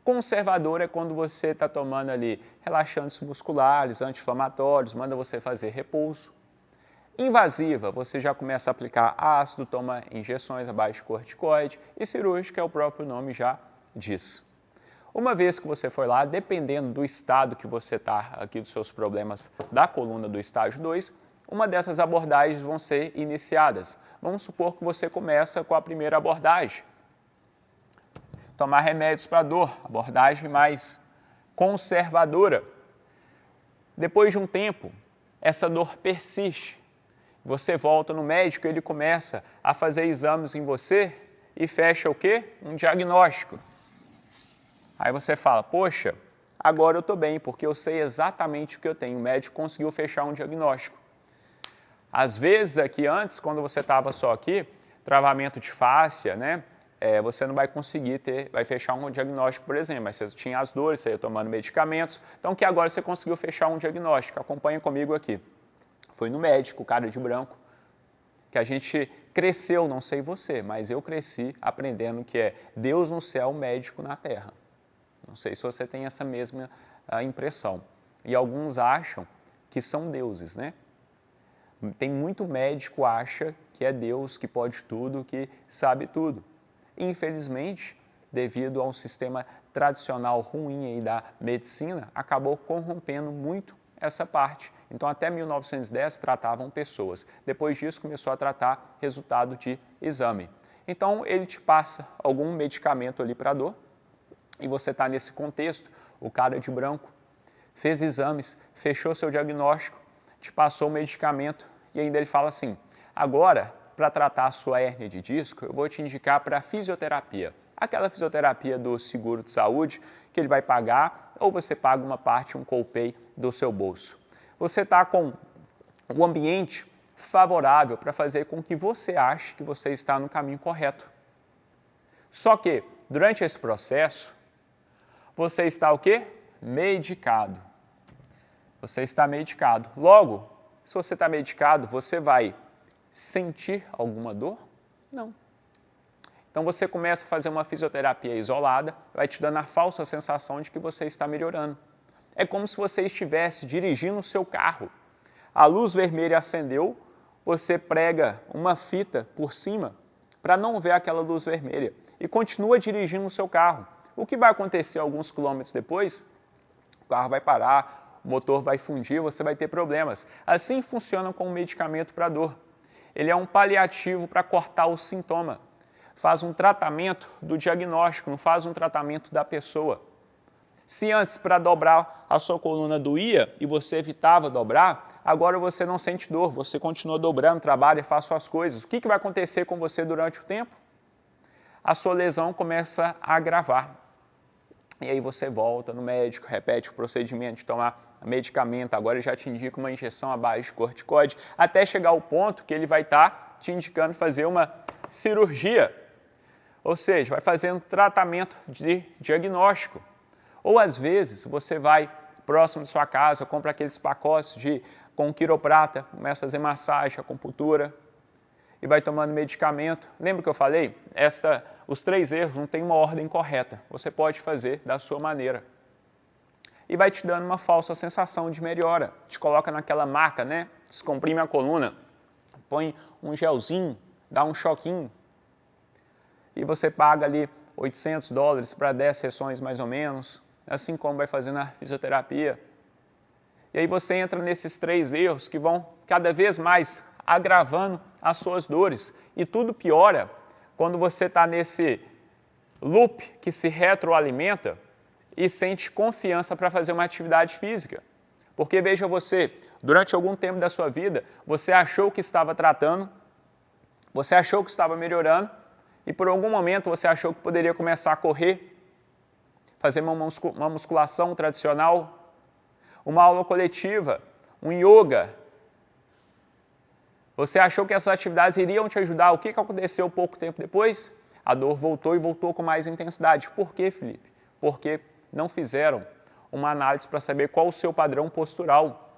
Conservadora é quando você está tomando ali relaxantes musculares, anti-inflamatórios, manda você fazer repouso. Invasiva, você já começa a aplicar ácido, toma injeções abaixo de corticoide, e cirúrgica é o próprio nome já diz. Uma vez que você foi lá, dependendo do estado que você está aqui dos seus problemas da coluna do estágio 2, uma dessas abordagens vão ser iniciadas. Vamos supor que você começa com a primeira abordagem. Tomar remédios para dor, abordagem mais conservadora. Depois de um tempo, essa dor persiste. Você volta no médico, ele começa a fazer exames em você e fecha o quê? Um diagnóstico. Aí você fala, poxa, agora eu estou bem, porque eu sei exatamente o que eu tenho. O médico conseguiu fechar um diagnóstico. Às vezes, aqui antes, quando você estava só aqui, travamento de fáscia, né? Você não vai conseguir vai fechar um diagnóstico, por exemplo, mas você tinha as dores, você ia tomando medicamentos, então que agora você conseguiu fechar um diagnóstico. Acompanha comigo aqui. Foi no médico, cara de branco, que a gente cresceu, não sei você, mas eu cresci aprendendo que é Deus no céu, médico na terra. Não sei se você tem essa mesma impressão. E alguns acham que são deuses, né? Tem muito médico que acha que é Deus, que pode tudo, que sabe tudo. Infelizmente, devido a um sistema tradicional ruim aí da medicina acabou corrompendo muito essa parte. Então, até 1910 tratavam pessoas. Depois disso, começou a tratar resultado de exame. Então, ele te passa algum medicamento ali para dor e você está nesse contexto, o cara de branco fez exames, fechou seu diagnóstico, te passou o medicamento e ainda ele fala assim, agora, para tratar a sua hérnia de disco, eu vou te indicar para fisioterapia. Aquela fisioterapia do seguro de saúde que ele vai pagar ou você paga uma parte, um copay do seu bolso. Você está com o ambiente favorável para fazer com que você ache que você está no caminho correto. Só que, durante esse processo, você está o quê? Medicado. Você está medicado. Logo, se você está medicado, você vai sentir alguma dor? Não. Então você começa a fazer uma fisioterapia isolada, vai te dando a falsa sensação de que você está melhorando. É como se você estivesse dirigindo o seu carro. A luz vermelha acendeu, você prega uma fita por cima para não ver aquela luz vermelha e continua dirigindo o seu carro. O que vai acontecer alguns quilômetros depois? O carro vai parar, o motor vai fundir, você vai ter problemas. Assim funciona com o medicamento para dor. Ele é um paliativo para cortar o sintoma. Faz um tratamento do diagnóstico, não faz um tratamento da pessoa. Se antes para dobrar a sua coluna doía e você evitava dobrar, agora você não sente dor, você continua dobrando, trabalha e faz suas coisas. O que vai acontecer com você durante o tempo? A sua lesão começa a agravar. E aí você volta no médico, repete o procedimento de tomar medicamento, agora ele já te indica uma injeção à base de corticoide, até chegar ao ponto que ele vai estar te indicando fazer uma cirurgia. Ou seja, vai fazendo tratamento de diagnóstico. Ou às vezes você vai próximo de sua casa, compra aqueles pacotes com um quiroprata, começa a fazer massagem, acupuntura e vai tomando medicamento. Lembra que eu falei? Os 3 erros não tem uma ordem correta. Você pode fazer da sua maneira. E vai te dando uma falsa sensação de melhora. Te coloca naquela maca, né? Descomprime a coluna, põe um gelzinho, dá um choquinho. E você paga ali $800 para 10 sessões mais ou menos, assim como vai fazendo a fisioterapia. E aí você entra nesses 3 erros que vão cada vez mais agravando as suas dores. E tudo piora quando você está nesse loop que se retroalimenta e sente confiança para fazer uma atividade física. Porque veja você, durante algum tempo da sua vida, você achou que estava tratando, você achou que estava melhorando, e por algum momento você achou que poderia começar a correr, fazer uma musculação tradicional, uma aula coletiva, um yoga. Você achou que essas atividades iriam te ajudar. O que aconteceu pouco tempo depois? A dor voltou e voltou com mais intensidade. Por quê, Felipe? Porque não fizeram uma análise para saber qual o seu padrão postural.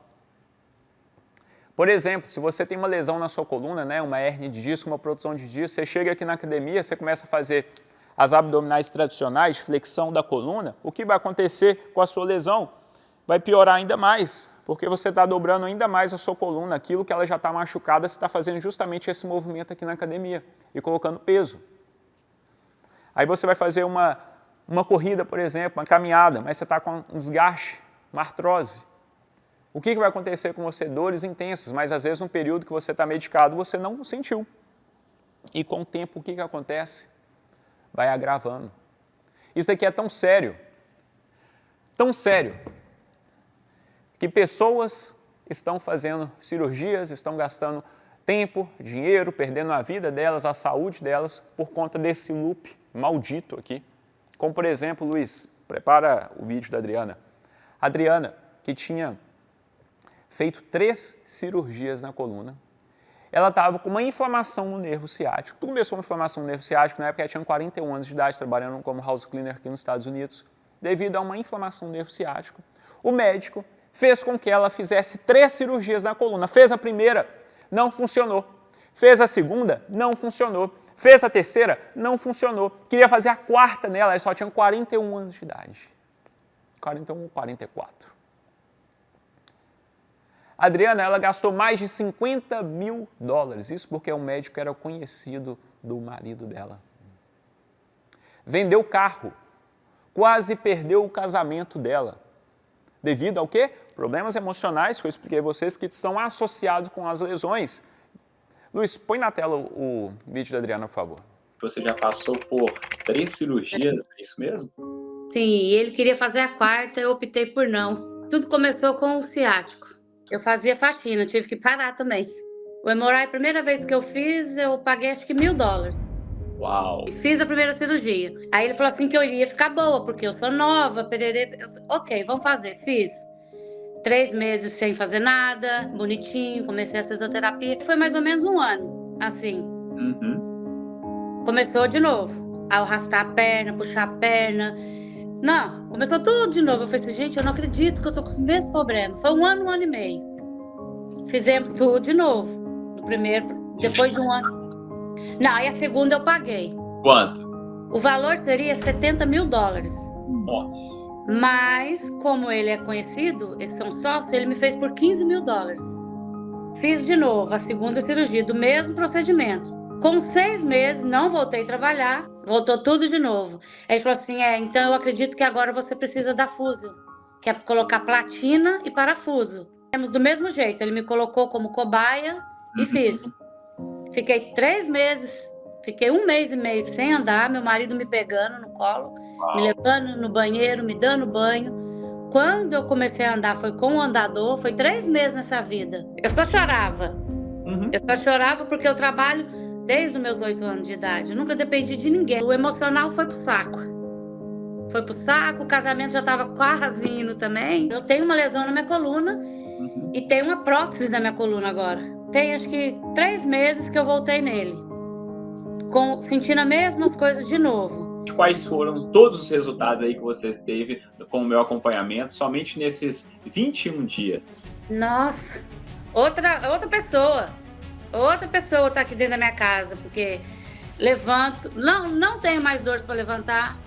Por exemplo, se você tem uma lesão na sua coluna, né, uma hérnia de disco, uma protusão de disco, você chega aqui na academia, você começa a fazer as abdominais tradicionais, flexão da coluna, o que vai acontecer com a sua lesão? Vai piorar ainda mais, porque você está dobrando ainda mais a sua coluna, aquilo que ela já está machucada, você está fazendo justamente esse movimento aqui na academia e colocando peso. Aí você vai fazer uma corrida, por exemplo, uma caminhada, mas você está com um desgaste, uma artrose. O que vai acontecer com você? Dores intensas, mas às vezes no período que você está medicado você não sentiu. E com o tempo o que acontece? Vai agravando. Isso aqui é tão sério, que pessoas estão fazendo cirurgias, estão gastando tempo, dinheiro, perdendo a vida delas, a saúde delas, por conta desse loop maldito aqui. Como por exemplo, Luiz, prepara o vídeo da Adriana. Adriana, que tinha feito 3 cirurgias na coluna, ela estava com uma inflamação no nervo ciático. Tudo começou uma inflamação no nervo ciático, na época ela tinha 41 anos de idade, trabalhando como house cleaner aqui nos Estados Unidos, devido a uma inflamação no nervo ciático. O médico fez com que ela fizesse 3 cirurgias na coluna. Fez a primeira, não funcionou. Fez a segunda, não funcionou. Fez a terceira, não funcionou. Queria fazer a 4ª nela, ela só tinha 41 anos de idade. 41, 44. A Adriana, ela gastou mais de $50 mil. Isso porque o médico era conhecido do marido dela. Vendeu carro, quase perdeu o casamento dela. Devido ao quê? Problemas emocionais, que eu expliquei a vocês, que estão associados com as lesões. Luiz, põe na tela o vídeo da Adriana, por favor. Você já passou por 3 cirurgias, é isso mesmo? Sim, e ele queria fazer a quarta, eu optei por não. Tudo começou com o ciático. Eu fazia faxina, tive que parar também. O hemorroide, a primeira vez que eu fiz, eu paguei acho que $1.000. Uau! E fiz a primeira cirurgia. Aí ele falou assim que eu iria ficar boa, porque eu sou nova, pererê. Eu falei, ok, vamos fazer. Fiz. 3 meses sem fazer nada, bonitinho, comecei a fisioterapia. Foi mais ou menos 1 ano, assim. Uhum. Começou de novo. A arrastar a perna, puxar a perna. Não, começou tudo de novo. Eu falei assim, gente, eu não acredito que eu tô com o mesmo problema. Foi 1 ano, 1 ano e meio. Fizemos tudo de novo. No primeiro, depois de 1 ano. Não, e a segunda eu paguei. Quanto? O valor seria $70 mil. Nossa. Mas, como ele é conhecido, eles são sócios, ele me fez por $15 mil. Fiz de novo a segunda cirurgia, do mesmo procedimento. Com 6 meses, não voltei a trabalhar, voltou tudo de novo. Aí ele falou assim, então eu acredito que agora você precisa da fusio, que é colocar platina e parafuso. Temos do mesmo jeito, ele me colocou como cobaia e fiz. Fiquei 3 meses, fiquei 1 mês e meio sem andar, meu marido me pegando no colo, me levando no banheiro, me dando banho. Quando eu comecei a andar, foi com o andador, foi 3 meses nessa vida. Eu só chorava. Eu só chorava porque eu trabalho desde os meus 8 anos de idade. Eu nunca dependi de ninguém. O emocional foi pro saco. Foi pro saco, o casamento já tava quase indo também. Eu tenho uma lesão na minha coluna e tenho uma prótese na minha coluna agora. Tem acho que 3 meses que eu voltei nele. Sentindo as mesmas coisas de novo. Quais foram todos os resultados aí que você teve com o meu acompanhamento somente nesses 21 dias? Nossa, outra pessoa. Outra pessoa tá aqui dentro da minha casa, porque levanto, não tenho mais dor para levantar.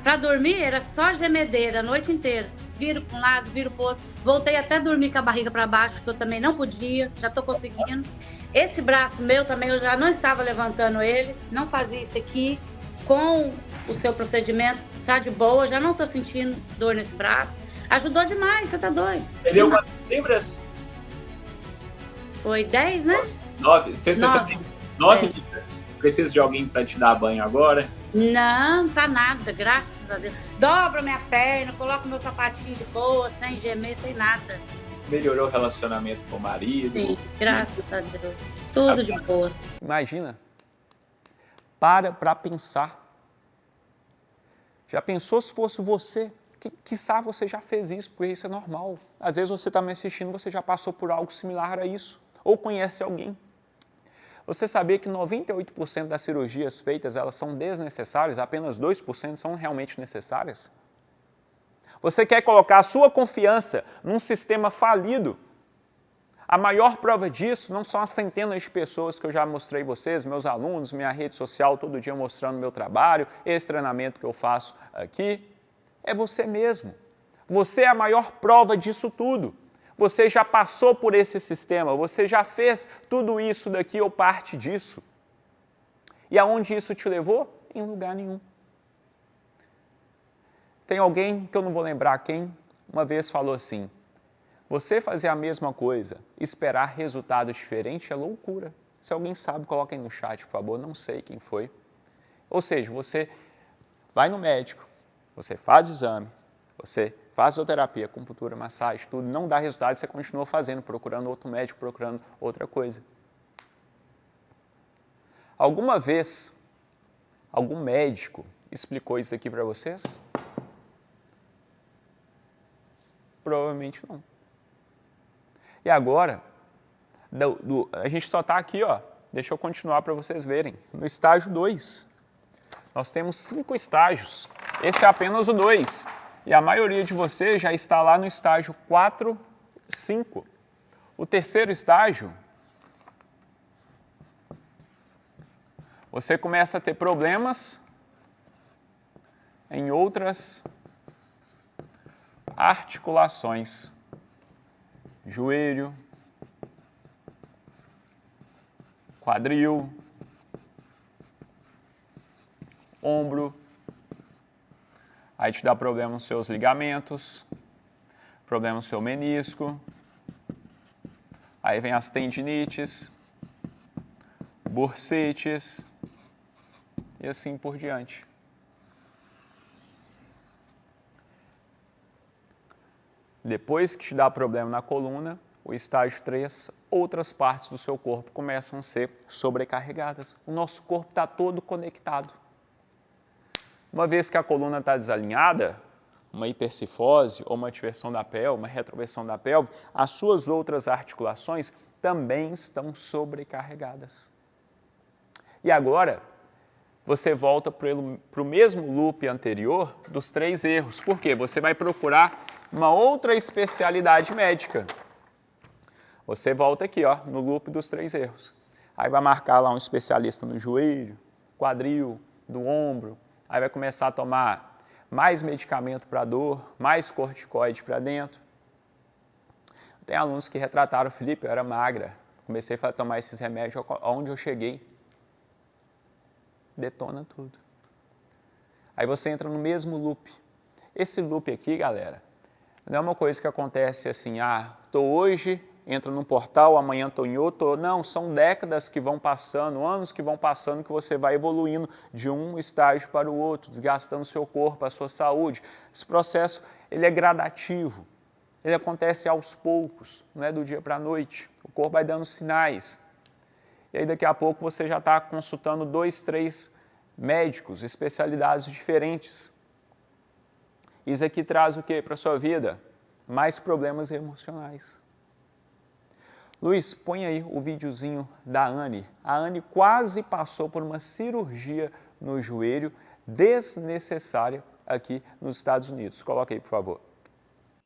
Para dormir era só gemedeira a noite inteira. Viro para um lado, viro para o outro. Voltei até a dormir com a barriga para baixo, que eu também não podia, já tô conseguindo. Esse braço meu também, eu já não estava levantando ele, não fazia isso aqui. Com o seu procedimento, tá de boa, já não tô sentindo dor nesse braço. Ajudou demais, você tá doido. Perdeu quantas libras? Foi 10, né? 9. 169 libras. Precisa de alguém para te dar banho agora? Não, pra nada, graças a Deus. Dobro minha perna, coloco meu sapatinho de boa, sem gemer, sem nada. Melhorou o relacionamento com o marido? Sim, graças a Deus. Tudo de boa. Imagina. Para pensar. Já pensou se fosse você? Quiçá você já fez isso, porque isso é normal. Às vezes você está me assistindo, você já passou por algo similar a isso. Ou conhece alguém. Você sabia que 98% das cirurgias feitas, elas são desnecessárias, apenas 2% são realmente necessárias? Você quer colocar a sua confiança num sistema falido? A maior prova disso não são as centenas de pessoas que eu já mostrei vocês, meus alunos, minha rede social, todo dia mostrando meu trabalho, esse treinamento que eu faço aqui. É você mesmo. Você é a maior prova disso tudo. Você já passou por esse sistema, você já fez tudo isso daqui ou parte disso. E aonde isso te levou? Em lugar nenhum. Tem alguém, que eu não vou lembrar quem, uma vez falou assim, você fazer a mesma coisa, esperar resultado diferente é loucura. Se alguém sabe, coloca aí no chat, por favor, não sei quem foi. Ou seja, você vai no médico, você faz exame, você faz fisioterapia, acupuntura, massagem, tudo, não dá resultado, você continua fazendo, procurando outro médico, procurando outra coisa. Alguma vez, algum médico explicou isso aqui para vocês? Provavelmente não. E agora, a gente só está aqui, ó, deixa eu continuar para vocês verem, no estágio 2. Nós temos 5 estágios, esse é apenas o 2. E a maioria de vocês já está lá no estágio 4, 5. O terceiro estágio, você começa a ter problemas em outras articulações. Joelho, quadril, ombro, Aí te dá problema nos seus ligamentos, problema no seu menisco. Aí vem as tendinites, bursites e assim por diante. Depois que te dá problema na coluna, o estágio 3, outras partes do seu corpo começam a ser sobrecarregadas. O nosso corpo está todo conectado. Uma vez que a coluna está desalinhada, uma hipercifose ou uma diversão da pelve, uma retroversão da pelve, as suas outras articulações também estão sobrecarregadas. E agora, você volta para o mesmo loop anterior dos 3 erros. Por quê? Você vai procurar uma outra especialidade médica. Você volta aqui, ó, no loop dos 3 erros. Aí vai marcar lá um especialista no joelho, quadril, do ombro. Aí vai começar a tomar mais medicamento para dor, mais corticoide para dentro. Tem alunos que retrataram, Felipe, eu era magra, comecei a tomar esses remédios, onde eu cheguei, detona tudo. Aí você entra no mesmo loop. Esse loop aqui, galera, não é uma coisa que acontece assim, estou hoje, entro num portal, amanhã estou em outro. Não, são décadas que vão passando, anos que vão passando, que você vai evoluindo de um estágio para o outro, desgastando o seu corpo, a sua saúde. Esse processo, ele é gradativo, ele acontece aos poucos, não é do dia para a noite. O corpo vai dando sinais. E aí daqui a pouco você já está consultando 2, 3 médicos, especialidades diferentes. Isso aqui traz o quê para a sua vida? Mais problemas emocionais. Luiz, põe aí o videozinho da Anne. A Anne quase passou por uma cirurgia no joelho desnecessária aqui nos Estados Unidos. Coloca aí, por favor.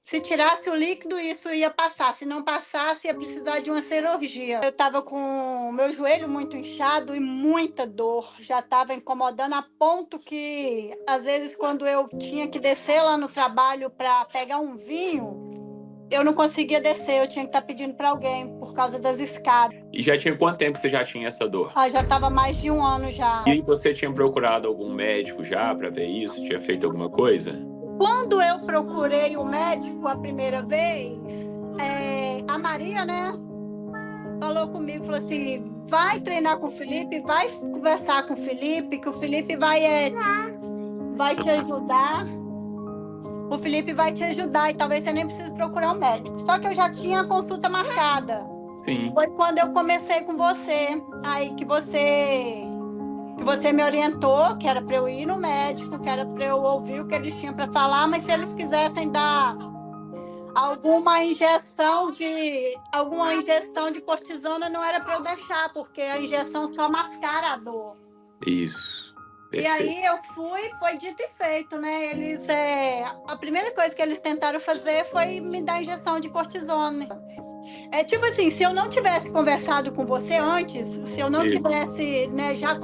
Se tirasse o líquido, isso ia passar. Se não passasse, ia precisar de uma cirurgia. Eu estava com o meu joelho muito inchado e muita dor. Já estava incomodando a ponto que, às vezes, quando eu tinha que descer lá no trabalho para pegar um vinho, eu não conseguia descer. Eu tinha que estar pedindo para alguém por causa das escadas. E já tinha quanto tempo você já tinha essa dor? Já estava mais de 1 ano já. E você tinha procurado algum médico já para ver isso? Tinha feito alguma coisa? Quando eu procurei o médico a primeira vez, a Maria, né, falou comigo, falou assim, vai treinar com o Felipe, vai conversar com o Felipe, que o Felipe vai te ajudar. O Felipe vai te ajudar e talvez você nem precise procurar um médico. Só que eu já tinha a consulta marcada. Sim. Foi quando eu comecei com você, aí que você me orientou, que era para eu ir no médico, que era para eu ouvir o que eles tinham para falar, mas se eles quisessem dar alguma injeção de cortisona, não era para eu deixar, porque a injeção só mascara a dor. Isso. Perfeito. E aí eu fui, foi dito e feito, né? A primeira coisa que eles tentaram fazer foi me dar injeção de cortisona. É tipo assim, se eu não tivesse conversado com você antes, se eu não tivesse, né, já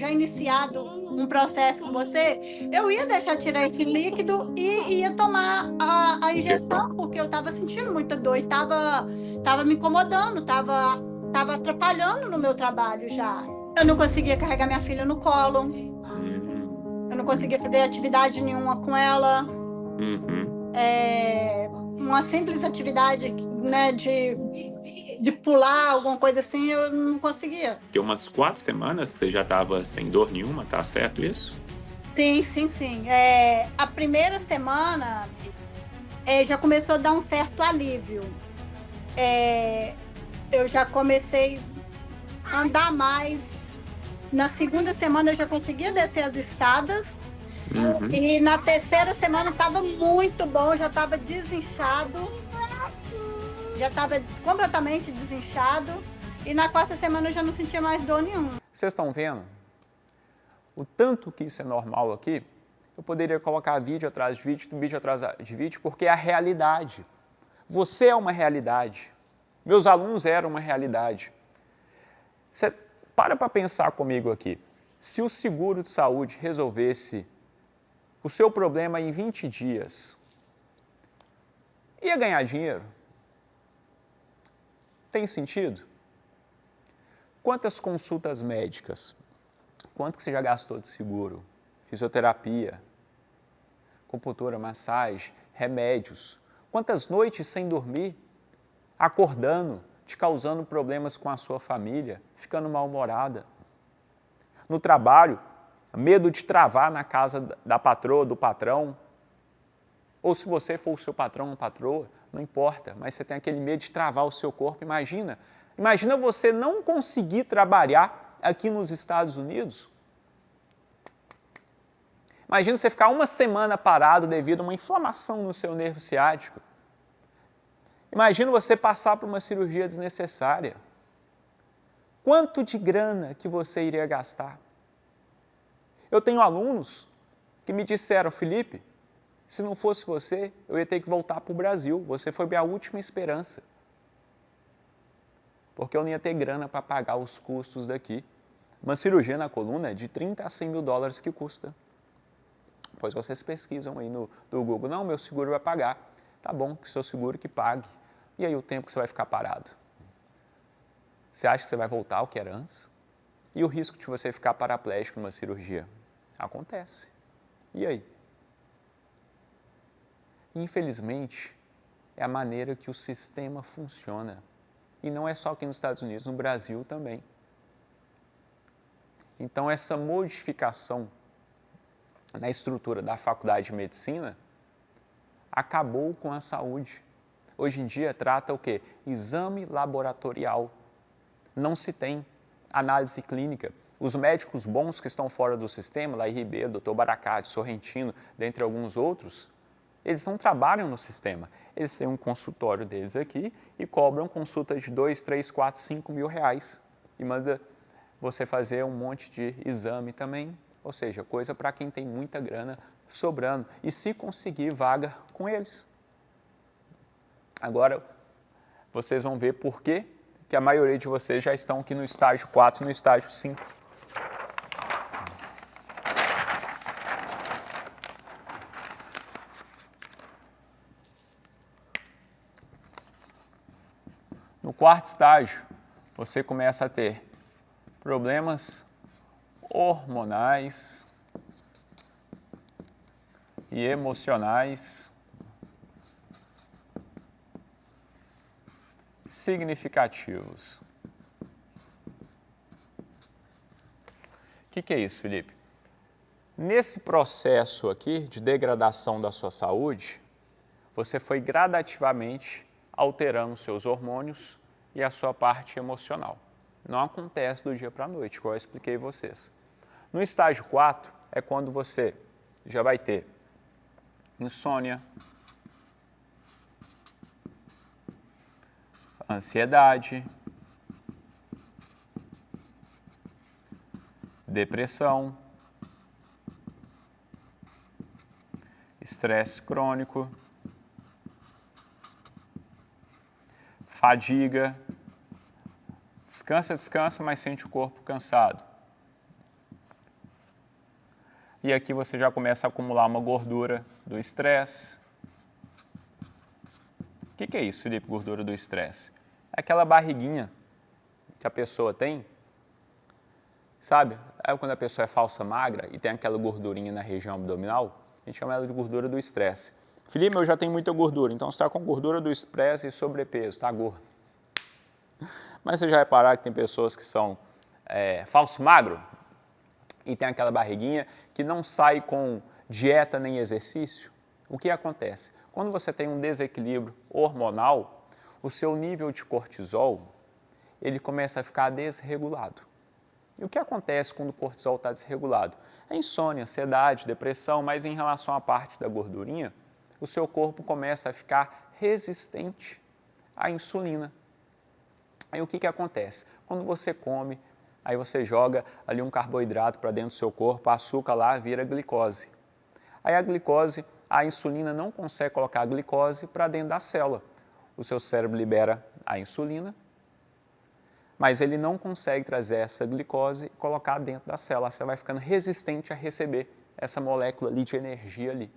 iniciado um processo com você, eu ia deixar tirar esse líquido e ia tomar a injeção, porque eu estava sentindo muita dor e estava me incomodando, estava atrapalhando no meu trabalho já. Eu não conseguia carregar minha filha no colo. Eu não conseguia fazer atividade nenhuma com ela. Uma simples atividade, né, de pular, alguma coisa assim, eu não conseguia. Porque umas 4 semanas você já estava sem dor nenhuma, tá certo isso? Sim. A primeira semana já começou a dar um certo alívio. Eu já comecei a andar mais. Na segunda semana eu já conseguia descer as escadas. E na terceira semana estava muito bom, já estava desinchado. Já estava completamente desinchado. E na 4ª semana eu já não sentia mais dor nenhuma. Vocês estão vendo? O tanto que isso é normal aqui, eu poderia colocar vídeo atrás de vídeo atrás de vídeo, porque é a realidade. Você é uma realidade. Meus alunos eram uma realidade. Você para pensar comigo aqui. Se o seguro de saúde resolvesse o seu problema em 20 dias, ia ganhar dinheiro? Tem sentido? Quantas consultas médicas? Quanto que você já gastou de seguro? Fisioterapia? acupuntura, massagem, remédios. Quantas noites sem dormir, acordando, te causando problemas com a sua família, ficando mal-humorada. No trabalho, medo de travar na casa da patroa, do patrão. Ou se você for o seu patrão ou patroa, não importa, mas você tem aquele medo de travar o seu corpo. Imagina você não conseguir trabalhar aqui nos Estados Unidos. Imagina você ficar uma semana parado devido a uma inflamação no seu nervo ciático. Imagina você passar por uma cirurgia desnecessária. Quanto de grana que você iria gastar? Eu tenho alunos que me disseram, Felipe, se não fosse você, eu ia ter que voltar para o Brasil. Você foi minha última esperança. Porque eu não ia ter grana para pagar os custos daqui. Uma cirurgia na coluna é de 30 a 100 mil dólares que custa. Depois vocês pesquisam aí no Google. Não, meu seguro vai pagar. Tá bom, que seu seguro que pague. E aí o tempo que você vai ficar parado? Você acha que você vai voltar ao que era antes? E o risco de você ficar paraplégico numa cirurgia? Acontece. E aí? Infelizmente, é a maneira que o sistema funciona. E não é só aqui nos Estados Unidos, no Brasil também. Então, essa modificação na estrutura da faculdade de medicina acabou com a saúde. Hoje em dia, trata o quê? Exame laboratorial. Não se tem análise clínica. Os médicos bons que estão fora do sistema, Laí Ribeiro, Dr. Baracate, Sorrentino, dentre alguns outros, eles não trabalham no sistema. Eles têm um consultório deles aqui e cobram consultas de 2, 3, 4, 5 mil reais. E manda você fazer um monte de exame também, ou seja, coisa para quem tem muita grana sobrando. E se conseguir vaga com eles. Agora, vocês vão ver por que a maioria de vocês já estão aqui no estágio 4 e no estágio 5. No quarto estágio, você começa a ter problemas hormonais e emocionais significativos. O que é isso, Felipe? Nesse processo aqui de degradação da sua saúde, você foi gradativamente alterando seus hormônios e a sua parte emocional. Não acontece do dia para a noite, como eu expliquei a vocês. No estágio 4 é quando você já vai ter insônia, ansiedade, depressão, estresse crônico, fadiga, descansa, mas sente o corpo cansado. E aqui você já começa a acumular uma gordura do estresse. O que é isso, Felipe, gordura do estresse? É aquela barriguinha que a pessoa tem, sabe? É quando a pessoa é falsa magra e tem aquela gordurinha na região abdominal, a gente chama ela de gordura do estresse. Felipe, eu já tenho muita gordura, então você está com gordura do estresse e sobrepeso, está gordo. Mas você já reparou que tem pessoas que são falso magro e tem aquela barriguinha que não sai com dieta nem exercício? O que acontece? Quando você tem um desequilíbrio hormonal, o seu nível de cortisol ele começa a ficar desregulado. E o que acontece quando o cortisol está desregulado? É insônia, ansiedade, depressão, mas em relação à parte da gordurinha, o seu corpo começa a ficar resistente à insulina. Aí o que acontece? Quando você come, aí você joga ali um carboidrato para dentro do seu corpo, açúcar lá vira glicose. Aí a glicose, a insulina não consegue colocar a glicose para dentro da célula. O seu cérebro libera a insulina, mas ele não consegue trazer essa glicose e colocar dentro da célula. A célula vai ficando resistente a receber essa molécula ali de energia ali.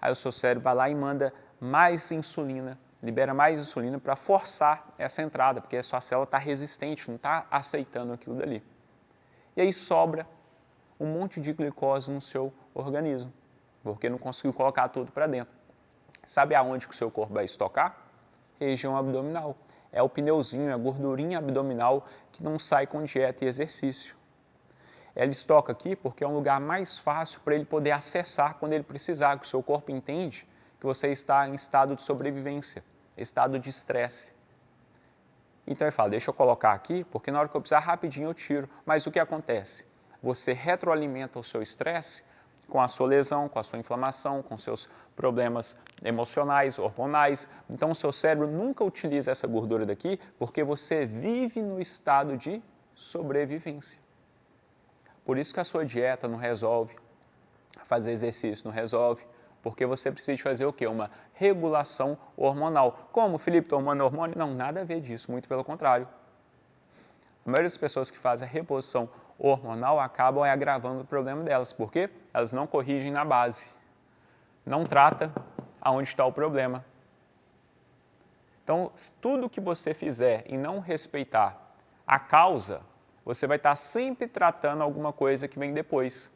Aí o seu cérebro vai lá e manda mais insulina, libera mais insulina para forçar essa entrada, porque a sua célula está resistente, não está aceitando aquilo dali. E aí sobra um monte de glicose no seu organismo. porque não conseguiu colocar tudo para dentro. Sabe aonde que o seu corpo vai estocar? Região abdominal. É o pneuzinho, é a gordurinha abdominal que não sai com dieta e exercício. Ela estoca aqui porque é um lugar mais fácil para ele poder acessar quando ele precisar, que o seu corpo entende que você está em estado de sobrevivência, estado de estresse. Então ele fala, deixa eu colocar aqui, porque na hora que eu precisar rapidinho eu tiro. Mas o que acontece? Você retroalimenta o seu estresse com a sua lesão, com a sua inflamação, com seus problemas emocionais, hormonais. Então o seu cérebro nunca utiliza essa gordura daqui porque você vive no estado de sobrevivência. Por isso que a sua dieta não resolve, fazer exercício não resolve, porque você precisa de fazer o quê? Uma regulação hormonal. Como, Felipe, tomando hormônio? Não, nada a ver disso, muito pelo contrário. A maioria das pessoas que fazem a reposição hormonal acabam agravando o problema delas, porque elas não corrigem na base, não trata aonde está o problema. Então, tudo que você fizer e não respeitar a causa, você vai estar sempre tratando alguma coisa que vem depois.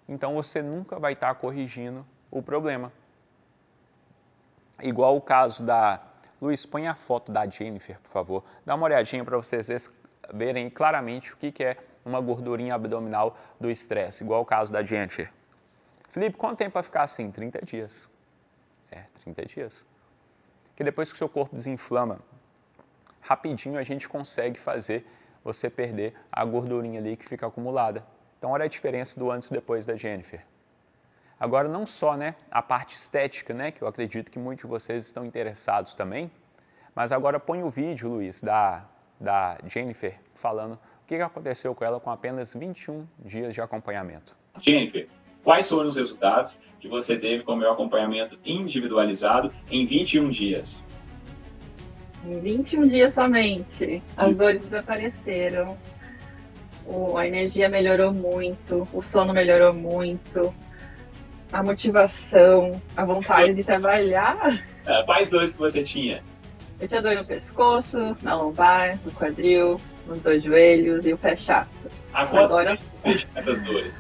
Então, você nunca vai estar corrigindo o problema. Igual o caso da... Luiz, põe a foto da Jennifer, por favor. Dá uma olhadinha para vocês verem claramente o que é uma gordurinha abdominal do estresse, igual o caso da Jennifer. Felipe, quanto tempo vai ficar assim? 30 dias. 30 dias. Porque depois que o seu corpo desinflama, rapidinho a gente consegue fazer você perder a gordurinha ali que fica acumulada. Então, olha a diferença do antes e depois da Jennifer. Agora, não só a parte estética, que eu acredito que muitos de vocês estão interessados também, mas agora põe o vídeo, Luiz, da Jennifer falando o que aconteceu com ela com apenas 21 dias de acompanhamento. Jennifer, quais foram os resultados que você teve com o meu acompanhamento individualizado em 21 dias? Em 21 dias somente, as dores desapareceram, a energia melhorou muito, o sono melhorou muito, a motivação, a vontade de trabalhar. Quais dores que você tinha? Eu tinha dor no pescoço, na lombar, no quadril, nos dois joelhos e o pé chato. Há quanto tempo você tinha essas dores?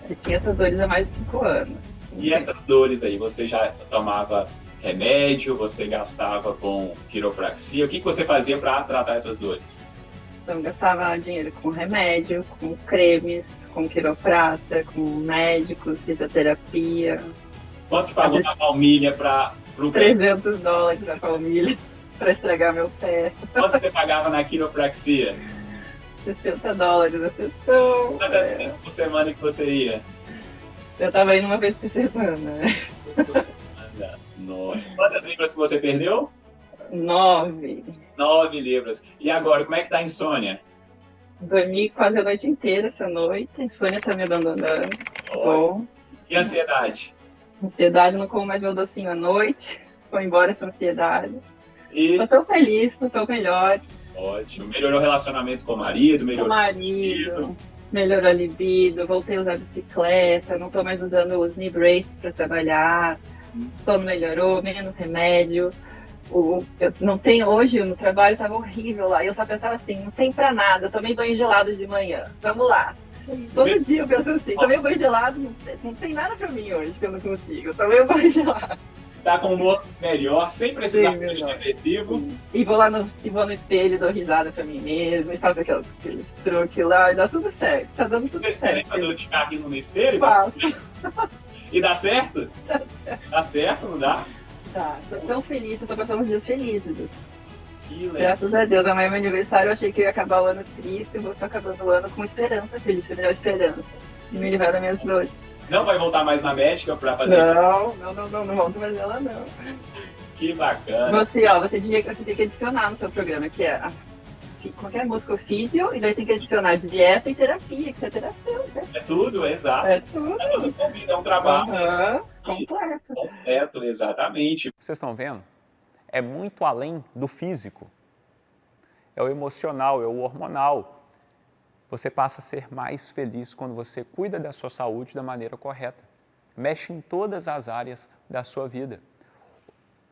Eu tinha essas dores há mais de 5 anos. E essas dores aí, você já tomava remédio, você gastava com quiropraxia? O que você fazia para tratar essas dores? Então, eu gastava dinheiro com remédio, com cremes, com quiroprata, com médicos, fisioterapia. Quanto que pagou na palmilha para o $300 na palmilha para estragar meu pé. Quanto você pagava na quiropraxia? $60 a sessão. Quantas vezes por semana que você ia? Eu tava indo uma vez por semana. Nossa. Quantas libras que você perdeu? 9. 9 libras. E agora, como é que tá a insônia? Dormi quase a noite inteira essa noite. A insônia tá me abandonando. Bom. E a ansiedade? Ansiedade, não como mais meu docinho à noite. Foi embora essa ansiedade. E... Tô tão feliz, tô melhor. Ótimo. Melhorou o relacionamento com o marido? Melhorou o marido. Melhorou a libido. Voltei a usar bicicleta. Não tô mais usando os knee braces para trabalhar. O sono melhorou, menos remédio. Eu não tenho, hoje no trabalho estava horrível lá. Eu só pensava assim, não tem pra nada. Eu tomei banho gelado de manhã. Vamos lá. Todo dia eu penso assim, tomei banho gelado, não tem nada pra mim hoje que eu não consigo. Eu tomei banho gelado. Tá com o humor melhor, sem precisar de antidepressivo. E vou no espelho e dou risada pra mim mesmo, e faço aqueles truques lá, e dá tudo certo. Tá dando tudo certo. Você lembra de ficar aqui no espelho? Faço. E dá certo? Dá certo, não dá? Tá, tô tão feliz, eu tô passando uns dias felizes. Que legal. Graças a Deus, amanhã é meu aniversário, eu achei que eu ia acabar o ano triste, eu vou estar acabando o ano com esperança, Felipe, você me deu esperança. E me livrar das minhas dores. Não vai voltar mais na médica pra fazer? Não volto mais nela, não. Que bacana. Você tem que adicionar no seu programa, que é qualquer músculo-físio, e daí tem que adicionar dieta e terapia, que você é terapeuta. É tudo, exato. É tudo. É tudo convida, é um trabalho. Completo. Completo, exatamente. Vocês estão vendo? É muito além do físico. É o emocional, é o hormonal. Você passa a ser mais feliz quando você cuida da sua saúde da maneira correta. Mexe em todas as áreas da sua vida.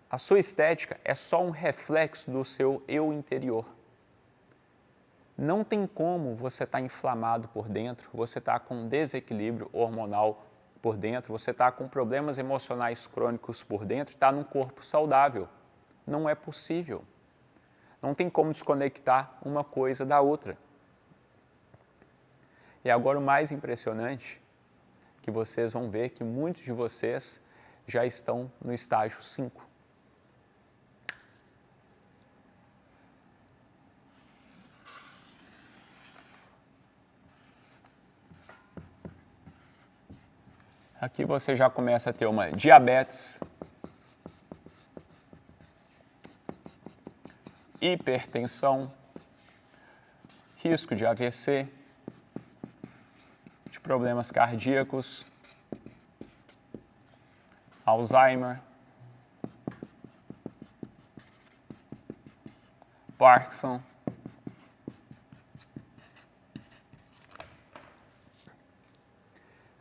A sua estética é só um reflexo do seu eu interior. Não tem como você estar inflamado por dentro, você estar com desequilíbrio hormonal por dentro, você está com problemas emocionais crônicos por dentro, está num corpo saudável. Não é possível. Não tem como desconectar uma coisa da outra. E agora o mais impressionante, que vocês vão ver que muitos de vocês já estão no estágio 5. Aqui você já começa a ter uma diabetes, hipertensão, risco de AVC, de problemas cardíacos, Alzheimer, Parkinson,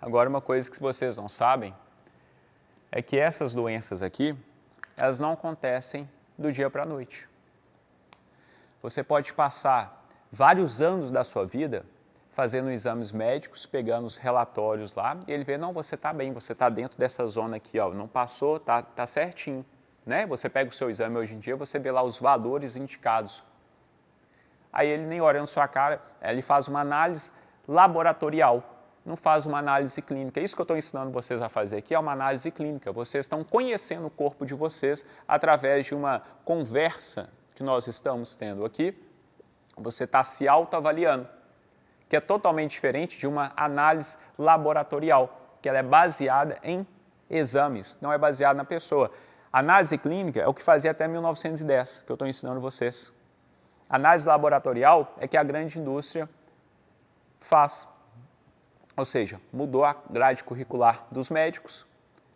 agora uma coisa que vocês não sabem é que essas doenças aqui, elas não acontecem do dia para a noite. Você pode passar vários anos da sua vida fazendo exames médicos, pegando os relatórios lá, e ele vê, não, você está bem, você está dentro dessa zona aqui, ó, não passou, tá certinho. Né? Você pega o seu exame hoje em dia, você vê lá os valores indicados. Aí ele nem olha na sua cara, ele faz uma análise laboratorial, não faz uma análise clínica. Isso que eu estou ensinando vocês a fazer aqui é uma análise clínica. Vocês estão conhecendo o corpo de vocês através de uma conversa que nós estamos tendo aqui. Você está se autoavaliando, que é totalmente diferente de uma análise laboratorial, que ela é baseada em exames, não é baseada na pessoa. Análise clínica é o que fazia até 1910, que eu estou ensinando vocês. Análise laboratorial é que a grande indústria faz. Ou seja, mudou a grade curricular dos médicos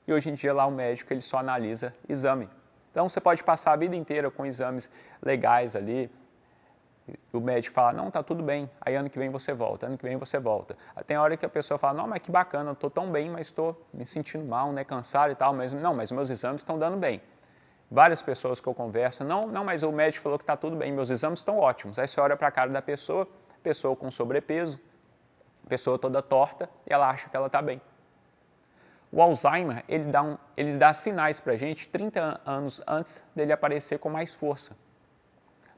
e hoje em dia lá o médico ele só analisa exame. Então você pode passar a vida inteira com exames legais ali, e o médico fala, não, tá tudo bem, aí ano que vem você volta, ano que vem você volta. Tem hora que a pessoa fala, não, mas que bacana, eu estou tão bem, mas estou me sentindo mal, né, cansado e tal, mas não, mas meus exames estão dando bem. Várias pessoas que eu converso, não, mas o médico falou que está tudo bem, meus exames estão ótimos. Aí você olha para a cara da pessoa com sobrepeso, pessoa toda torta, e ela acha que ela está bem. O Alzheimer, ele dá sinais para a gente 30 anos antes dele aparecer com mais força.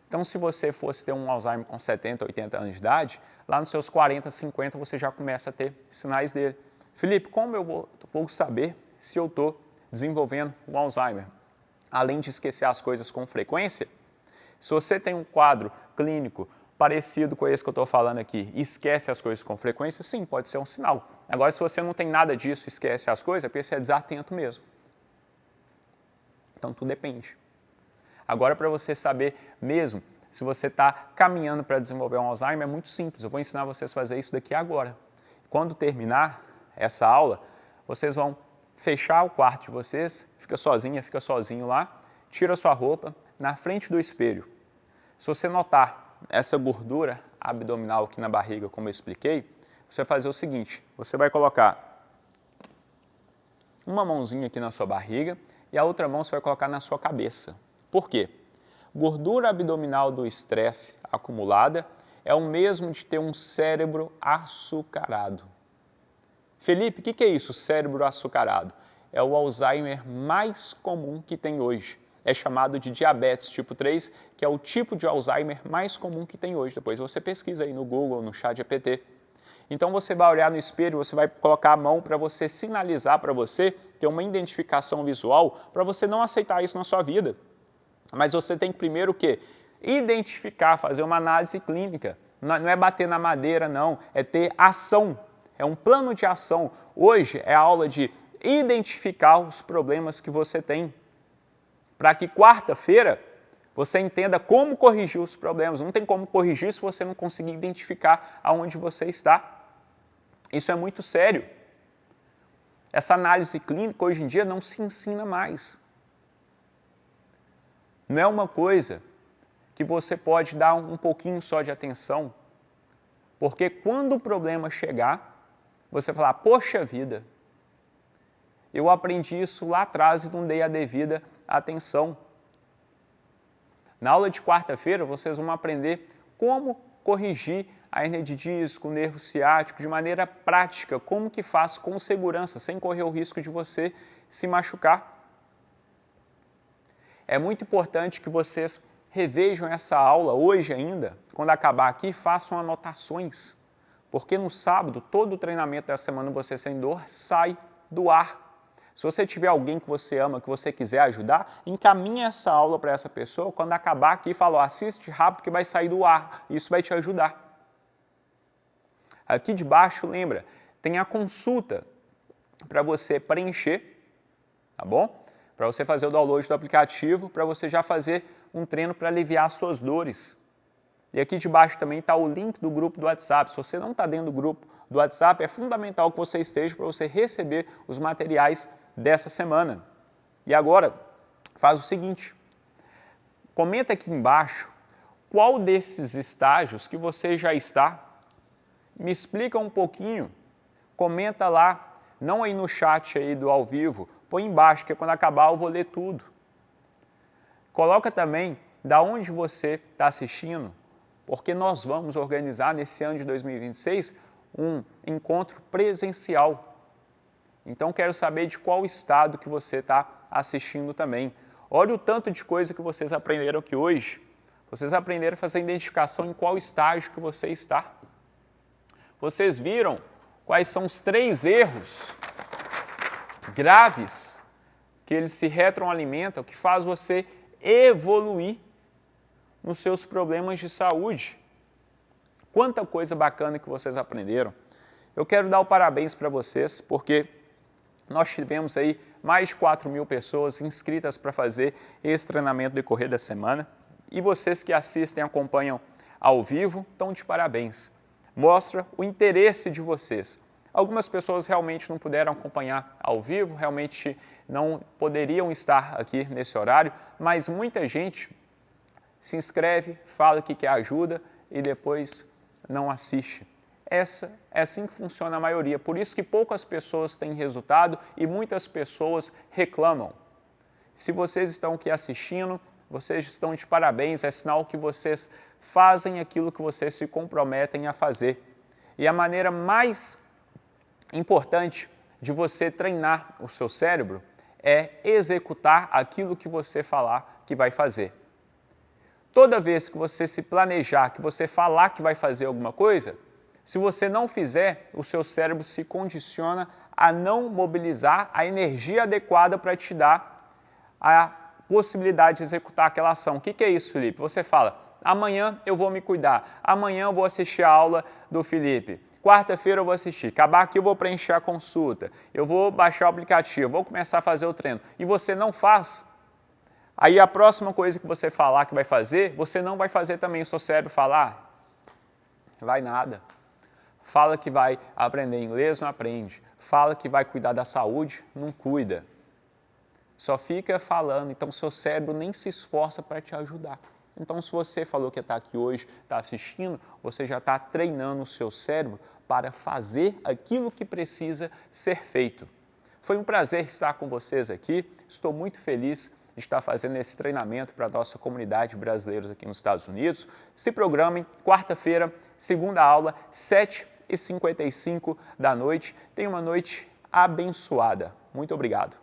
Então, se você fosse ter um Alzheimer com 70, 80 anos de idade, lá nos seus 40, 50, você já começa a ter sinais dele. Felipe, como eu vou saber se eu estou desenvolvendo um Alzheimer? Além de esquecer as coisas com frequência, se você tem um quadro clínico parecido com esse que eu estou falando aqui e esquece as coisas com frequência, sim, pode ser um sinal. Agora, se você não tem nada disso e esquece as coisas, é porque você é desatento mesmo. Então, tudo depende. Agora, para você saber mesmo se você está caminhando para desenvolver um Alzheimer, é muito simples. Eu vou ensinar vocês a fazer isso daqui agora. Quando terminar essa aula, vocês vão fechar o quarto de vocês, fica sozinha, fica sozinho lá, tira sua roupa na frente do espelho. Se você notar essa gordura abdominal aqui na barriga, como eu expliquei, você vai fazer o seguinte, você vai colocar uma mãozinha aqui na sua barriga e a outra mão você vai colocar na sua cabeça. Por quê? Gordura abdominal do estresse acumulada é o mesmo de ter um cérebro açucarado. Felipe, o que é isso, cérebro açucarado? É o Alzheimer mais comum que tem hoje. É chamado de diabetes tipo 3, que é o tipo de Alzheimer mais comum que tem hoje. Depois você pesquisa aí no Google, no ChatGPT. Então você vai olhar no espelho, você vai colocar a mão para você sinalizar para você, ter uma identificação visual, para você não aceitar isso na sua vida. Mas você tem que primeiro o quê? Identificar, fazer uma análise clínica. Não é bater na madeira, não. É ter ação. É um plano de ação. Hoje é a aula de identificar os problemas que você tem. Para que quarta-feira você entenda como corrigir os problemas. Não tem como corrigir se você não conseguir identificar aonde você está. Isso é muito sério. Essa análise clínica hoje em dia não se ensina mais. Não é uma coisa que você pode dar um pouquinho só de atenção, porque quando o problema chegar, você falar, poxa vida, eu aprendi isso lá atrás e não dei a devida atenção. Na aula de quarta-feira, vocês vão aprender como corrigir a hernia de disco, o nervo ciático, de maneira prática, como que faz com segurança, sem correr o risco de você se machucar. É muito importante que vocês revejam essa aula hoje ainda, quando acabar aqui, façam anotações, porque no sábado, todo o treinamento da Semana Você Sem Dor sai do ar. Se você tiver alguém que você ama, que você quiser ajudar, encaminhe essa aula para essa pessoa, quando acabar aqui, fala, ó, assiste rápido que vai sair do ar, isso vai te ajudar. Aqui de baixo, lembra, tem a consulta para você preencher, tá bom? Para você fazer o download do aplicativo, para você já fazer um treino para aliviar as suas dores. E aqui de baixo também está o link do grupo do WhatsApp. Se você não está dentro do grupo do WhatsApp, é fundamental que você esteja para você receber os materiais dessa semana. E agora, faz o seguinte, comenta aqui embaixo qual desses estágios que você já está. Me explica um pouquinho, comenta lá, não aí no chat aí do ao vivo, põe embaixo, que quando acabar eu vou ler tudo. Coloca também da onde você está assistindo, porque nós vamos organizar nesse ano de 2026 um encontro presencial. Então quero saber de qual estado que você está assistindo também. Olha o tanto de coisa que vocês aprenderam aqui hoje. Vocês aprenderam a fazer identificação em qual estágio que você está. Vocês viram quais são os 3 erros graves que eles se retroalimentam, que faz você evoluir nos seus problemas de saúde. Quanta coisa bacana que vocês aprenderam. Eu quero dar o parabéns para vocês, porque nós tivemos aí mais de 4.000 pessoas inscritas para fazer esse treinamento no decorrer da semana. E vocês que assistem e acompanham ao vivo, estão de parabéns. Mostra o interesse de vocês. Algumas pessoas realmente não puderam acompanhar ao vivo, realmente não poderiam estar aqui nesse horário, mas muita gente se inscreve, fala que quer ajuda e depois não assiste. É assim que funciona a maioria, por isso que poucas pessoas têm resultado e muitas pessoas reclamam. Se vocês estão aqui assistindo, vocês estão de parabéns, é sinal que vocês fazem aquilo que vocês se comprometem a fazer. E a maneira mais importante de você treinar o seu cérebro é executar aquilo que você falar que vai fazer. Toda vez que você se planejar, que você falar que vai fazer alguma coisa, se você não fizer, o seu cérebro se condiciona a não mobilizar a energia adequada para te dar a possibilidade de executar aquela ação. O que é isso, Felipe? Você fala, amanhã eu vou me cuidar, amanhã eu vou assistir a aula do Felipe, quarta-feira eu vou assistir, acabar aqui eu vou preencher a consulta, eu vou baixar o aplicativo, vou começar a fazer o treino, e você não faz, aí a próxima coisa que você falar que vai fazer, você não vai fazer também. O seu cérebro falar, vai nada. Fala que vai aprender inglês, não aprende. Fala que vai cuidar da saúde, não cuida. Só fica falando, então seu cérebro nem se esforça para te ajudar. Então se você falou que está aqui hoje, está assistindo, você já está treinando o seu cérebro para fazer aquilo que precisa ser feito. Foi um prazer estar com vocês aqui, estou muito feliz de estar fazendo esse treinamento para a nossa comunidade brasileira aqui nos Estados Unidos. Se programem, quarta-feira, segunda aula, 7h55 da noite. Tenha uma noite abençoada. Muito obrigado.